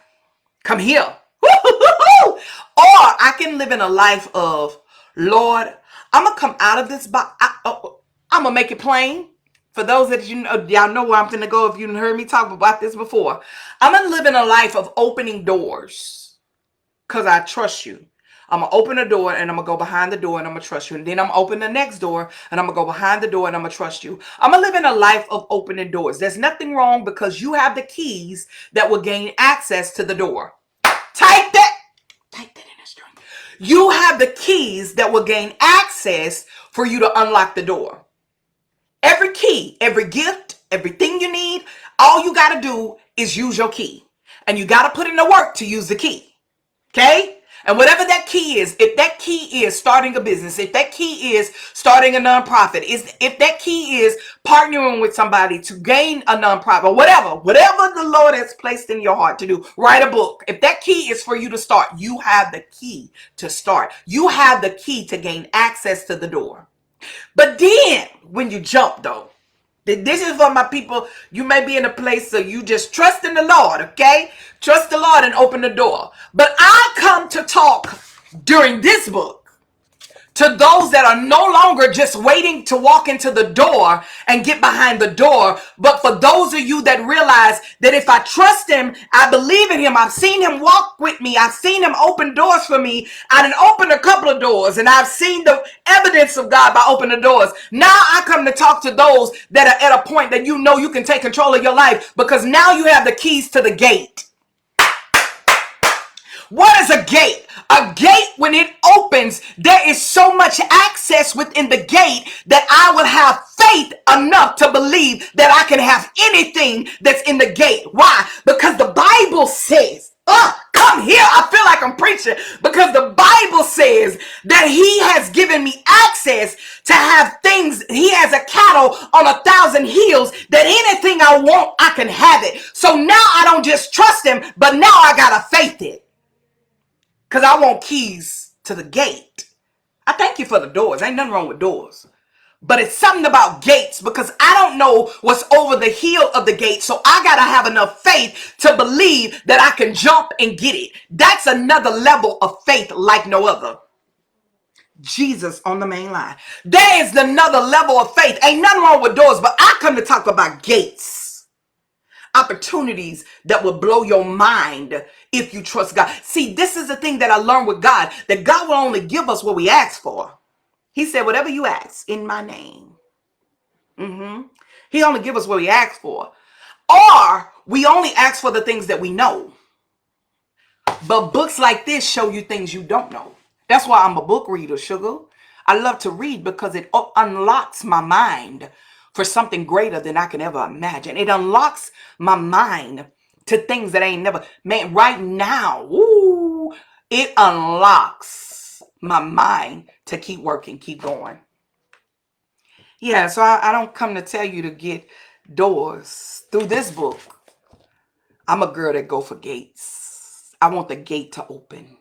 come here. Or I can live in a life of, Lord, I'm going to come out of this box. I'm going to make it plain. For those that y'all know where I'm going to go if you heard me talk about this before. I'm going to live in a life of opening doors because I trust you. I'm going to open a door and I'm going to go behind the door and I'm going to trust you. And then I'm going to open the next door and I'm going to go behind the door and I'm going to trust you. I'm going to live in a life of opening doors. There's nothing wrong because you have the keys that will gain access to the door. Type that in the string. You have the keys that will gain access for you to unlock the door. Every key, every gift, everything you need, all you got to do is use your key. And you got to put in the work to use the key. Okay? And whatever that key is, if that key is starting a business, if that key is starting a nonprofit, if that key is partnering with somebody to gain a nonprofit, whatever the Lord has placed in your heart to do, write a book. If that key is for you to start, you have the key to start. You have the key to gain access to the door. But then when you jump though, this is for my people. You may be in a place so you just trust in the Lord, okay? Trust the Lord and open the door. But I come to talk during this book to those that are no longer just waiting to walk into the door and get behind the door, but for those of you that realize that if I trust him, I believe in him, I've seen him walk with me, I've seen him open doors for me, I done opened a couple of doors, and I've seen the evidence of God by opening the doors. Now I come to talk to those that are at a point that you know you can take control of your life because now you have the keys to the gate. What is a gate? A gate, when it opens, there is so much access within the gate that I will have faith enough to believe that I can have anything that's in the gate. Why? Because the Bible says, come here, I feel like I'm preaching, because the Bible says that he has given me access to have things. He has a cattle on 1,000 hills that anything I want, I can have it. So now I don't just trust him, but now I gotta faith it. Because I want keys to the gate. I thank you for the doors. Ain't nothing wrong with doors. But it's something about gates because I don't know what's over the heel of the gate. So I got to have enough faith to believe that I can jump and get it. That's another level of faith like no other. Jesus on the main line. There is another level of faith. Ain't nothing wrong with doors, but I come to talk about gates. Opportunities that will blow your mind if you trust God. See, this is the thing that I learned with God, that God will only give us what we ask for. He said, whatever you ask in my name. He only give us what we ask for. Or we only ask for the things that we know. But books like this show you things you don't know. That's why I'm a book reader, sugar. I love to read because it unlocks my mind for something greater than I can ever imagine. It unlocks my mind to things that I ain't never, man, right now, it unlocks my mind to keep working, keep going. Yeah, so I don't come to tell you to get doors through this book. I'm a girl that go for gates. I want the gate to open.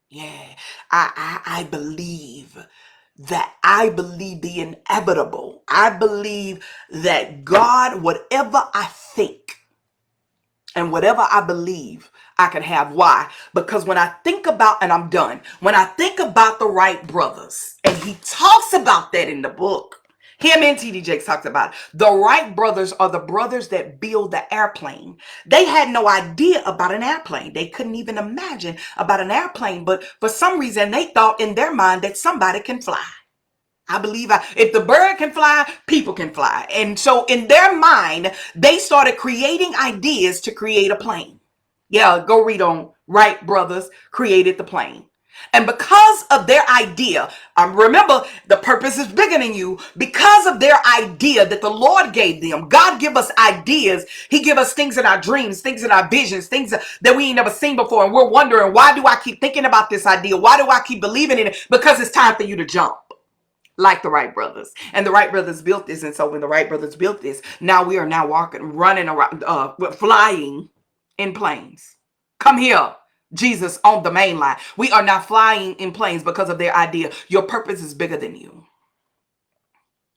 Yeah, I believe that I believe the inevitable. I believe that God, whatever I think and whatever I believe, I can have. Why? Because when I think about, and I'm done, when I think about the Wright brothers, and he talks about that in the book, him and T.D. Jakes talks about it. The Wright brothers are the brothers that build the airplane. They had no idea about an airplane. They couldn't even imagine about an airplane. But for some reason, they thought in their mind that somebody can fly. I believe if the bird can fly, people can fly. And so in their mind, they started creating ideas to create a plane. Yeah, go read on Wright brothers created the plane. And because of their idea, remember, the purpose is bigger than you. Because of their idea that the Lord gave them, God give us ideas. He give us things in our dreams, things in our visions, things that we ain't never seen before. And we're wondering, why do I keep thinking about this idea? Why do I keep believing in it? Because it's time for you to jump. Like the Wright brothers. And the Wright brothers built this. And so when the Wright brothers built this, now we are now running around, flying in planes. Come here. Jesus on the main line. We are now flying in planes because of their idea. Your purpose is bigger than you.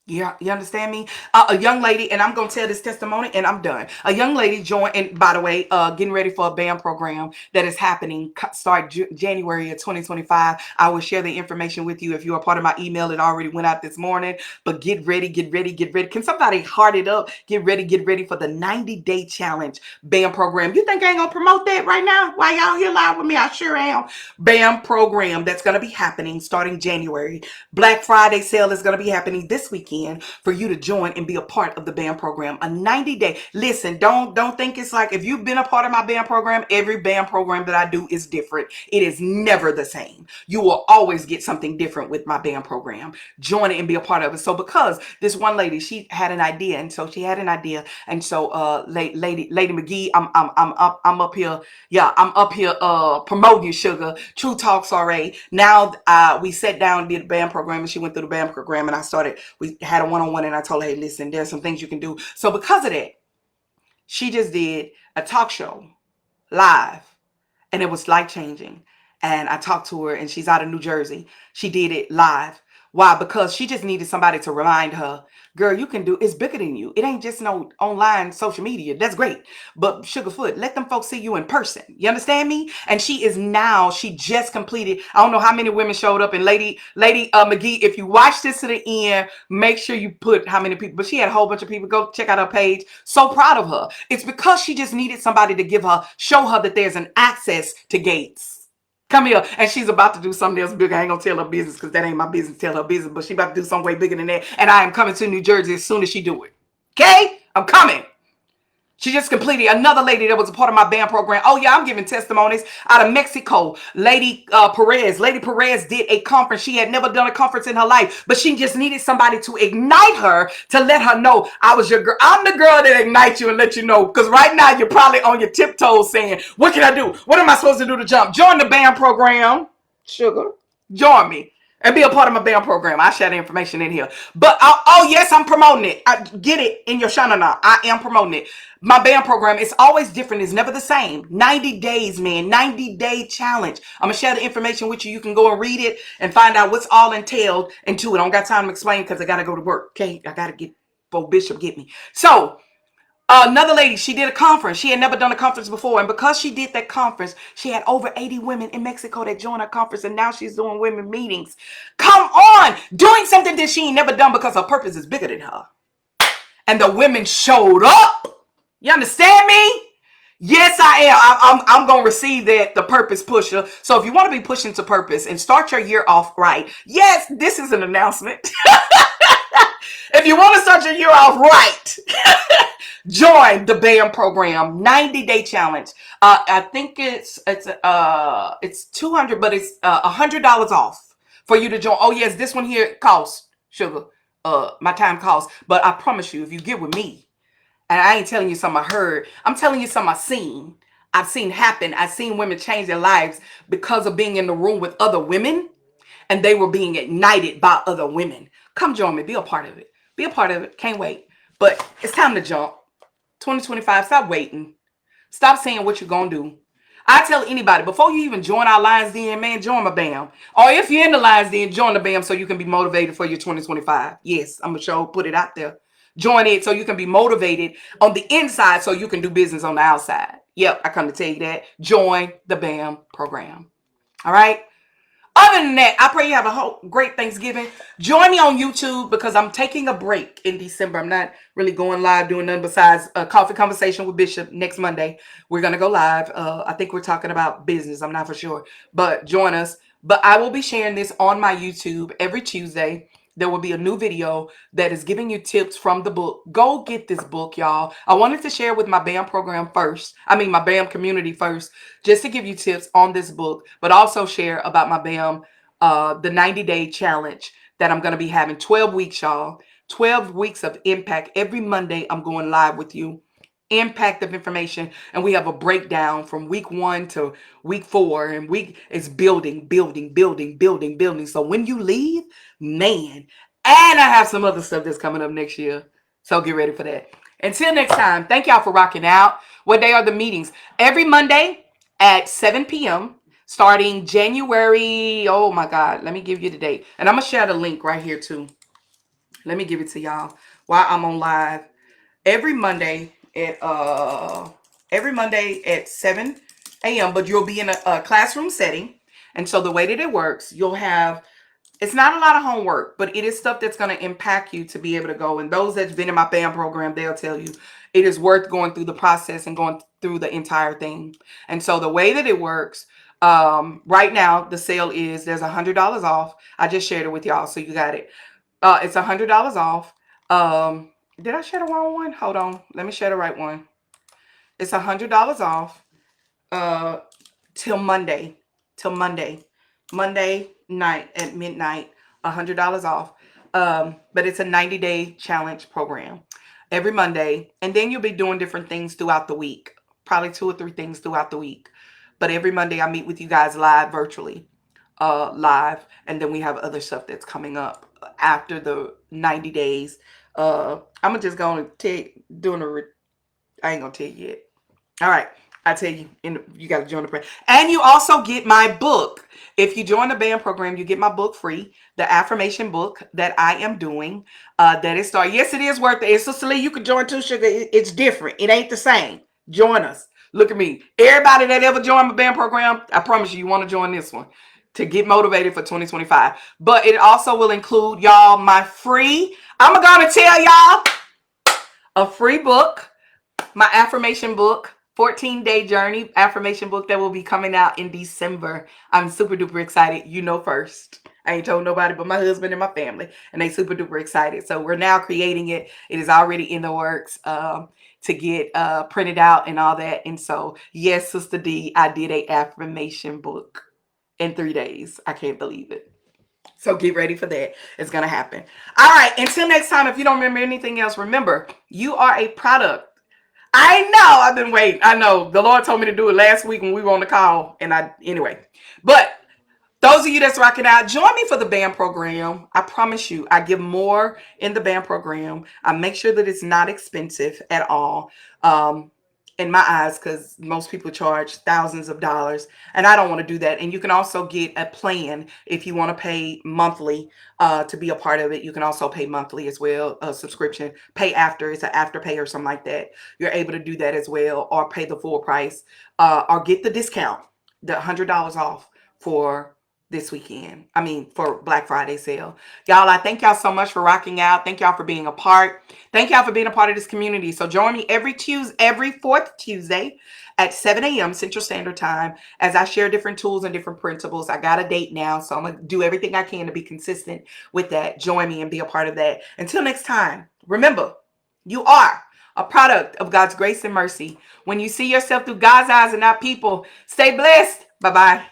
Yeah, you understand me? A young lady, and I'm gonna tell this testimony, and I'm done. A young lady joined, and by the way, getting ready for a band program that is happening. Start January of 2025. I will share the information with you if you are part of my email. It already went out this morning. But get ready, get ready, get ready. Can somebody heart it up? Get ready for the 90-day challenge band program. You think I ain't gonna promote that right now? While y'all here live with me, I sure am. Band program that's gonna be happening starting January. Black Friday sale is going to be happening this weekend for you to join and be a part of the band program. A 90-day. Listen, don't think it's like, if you've been a part of my band program, every band program that I do is different. It is never the same. You will always get something different with my band program. Join it and be a part of it. So because this one lady, she had an idea, and so she had an idea, and so lady McGee, I'm up here. Yeah, I'm up here promoting you, sugar. True Talks RA. Now we sat down and did a band program, and she went through the band program, and we had a one-on-one, and I told her, hey, listen, there's some things you can do. So because of that, she just did a talk show live, and it was life-changing. And I talked to her, and she's out of New Jersey. She did it live. Why? Because she just needed somebody to remind her, girl, you can do, it's bigger than you. It ain't just no online social media. That's great. But Sugarfoot, let them folks see you in person. You understand me? And she just completed, I don't know how many women showed up. And Lady McGee, if you watch this to the end, make sure you put how many people. But she had a whole bunch of people. Go check out her page. So proud of her. It's because she just needed somebody to show her that there's an access to gates. Come here. And she's about to do something else bigger. I ain't gonna tell her business because that ain't my business. Tell her business. But she about to do something way bigger than that. And I am coming to New Jersey as soon as she do it. Okay? I'm coming. She just completed another lady that was a part of my band program. Oh, yeah, I'm giving testimonies out of Mexico. Lady Perez. Lady Perez did a conference. She had never done a conference in her life, but she just needed somebody to ignite her, to let her know, I was your girl. I'm the girl that ignites you and let you know. Because right now, you're probably on your tiptoes saying, what can I do? What am I supposed to do to jump? Join the band program. Sugar. Join me. And be a part of my band program. I share the information in here. But, oh yes, I'm promoting it. I get it in your shanana. I am promoting it. My band program is always different. It's never the same. 90 days, man. 90-day challenge. I'm going to share the information with you. You can go and read it and find out what's all entailed into it. I don't got time to explain because I got to go to work. Okay? I got to get, before Bishop get me. So, another lady, she did a conference. She had never done a conference before. And because she did that conference, she had over 80 women in Mexico that joined her conference. And now she's doing women meetings. Come on. Doing something that she ain't never done because her purpose is bigger than her. And the women showed up. You understand me? Yes, I am. I'm going to receive that, the purpose pusher. So if you want to be pushing to purpose and start your year off right. Yes, this is an announcement. If you want to start your year off right, join the BAM program 90-day challenge. I think it's 200, but it's $100 off for you to join. Oh yes, this one here costs, sugar. My time costs, but I promise you, if you get with me, and I ain't telling you something I heard, I'm telling you something I've seen happen. I've seen women change their lives because of being in the room with other women, and they were being ignited by other women. Come join me. Be a part of it. Be a part of it. Can't wait. But it's time to jump. 2025, stop waiting. Stop saying what you're going to do. I tell anybody, before you even join our Lions Den, man, join my BAM. Or if you're in the Lions Den, join the BAM so you can be motivated for your 2025. Yes, I'm going to show, put it out there. Join it so you can be motivated on the inside so you can do business on the outside. Yep, I come to tell you that. Join the BAM program. All right? Other than that, I pray you have a whole great Thanksgiving. Join me on YouTube because I'm taking a break in December. I'm not really going live doing nothing besides a coffee conversation with Bishop next Monday. We're going to go live. I think we're talking about business. I'm not for sure. But join us. But I will be sharing this on my YouTube every Tuesday. There will be a new video that is giving you tips from the book. Go get this book, y'all. I wanted to share with my BAM program first. I mean, my BAM community first, just to give you tips on this book, but also share about my BAM, the 90-day challenge that I'm going to be having 12 weeks, y'all. 12 weeks of impact. Every Monday, I'm going live with you. Impact of information, and we have a breakdown from week 1 to week 4, and it's building. So when you leave, man, and I have some other stuff that's coming up next year, so get ready for that. Until next time, thank y'all for rocking out. What day are the meetings? Every Monday at 7 p.m. starting January, oh my God, let me give you the date, and I'm gonna share the link right here too. Let me give it to y'all while I'm on live. Every Monday at every Monday at 7 a.m. But you'll be in a classroom setting. And so the way that it works, you'll have, it's not a lot of homework, but it is stuff that's going to impact you to be able to go. And those that's been in my BAM program, they'll tell you it is worth going through the process and going through the entire thing. And so the way that it works, right now the sale is, there's $100 off. I just shared it with y'all, so you got it. It's $100 off. Did I share the wrong one? Hold on, let me share the right one. It's $100 off. Uh, till Monday, till Monday, Monday night at midnight, $100 off. But it's a 90-day challenge program every Monday. And then you'll be doing different things throughout the week, probably 2 or 3 things throughout the week. But every Monday I meet with you guys live, virtually, live. And then we have other stuff that's coming up after the 90 days. I'm just going to take, I ain't going to tell you yet. All right. I tell you, you got to join the program. And you also get my book. If you join the BAM program, you get my book free, the affirmation book that I am doing. That is started. Yes, it is worth it. It's Cecily, you can join too, sugar. It's different. It ain't the same. Join us. Look at me. Everybody that ever joined my BAM program, I promise you want to join this one to get motivated for 2025. But it also will include, y'all, my free, I'm going to tell y'all, a free book, my affirmation book, 14-day journey affirmation book that will be coming out in December. I'm super duper excited. You know first. I ain't told nobody but my husband and my family, and they super duper excited. So we're now creating it. It is already in the works to get printed out and all that. And so, yes, Sister D, I did a affirmation book in 3 days. I can't believe it. So get ready for that. It's going to happen. All right. Until next time, if you don't remember anything else, remember, you are a product. I know. I've been waiting. I know. The Lord told me to do it last week when we were on the call. Anyway. But those of you that's rocking out, join me for the BAM program. I promise you, I give more in the BAM program. I make sure that it's not expensive at all. In my eyes, because most people charge thousands of dollars, and I don't want to do that. And you can also get a plan if you want to pay monthly to be a part of it. You can also pay monthly as well, a subscription. Pay after, it's an afterpay or something like that. You're able to do that as well, or pay the full price, or get the discount, the $100 off for this weekend. I mean, for Black Friday sale. Y'all, I thank y'all so much for rocking out. Thank y'all for being a part. Thank y'all for being a part of this community. So join me every fourth Tuesday at 7 a.m. Central Standard Time as I share different tools and different principles. I got a date now, so I'm going to do everything I can to be consistent with that. Join me and be a part of that. Until next time, remember, you are a product of God's grace and mercy. When you see yourself through God's eyes and not people, stay blessed. Bye-bye.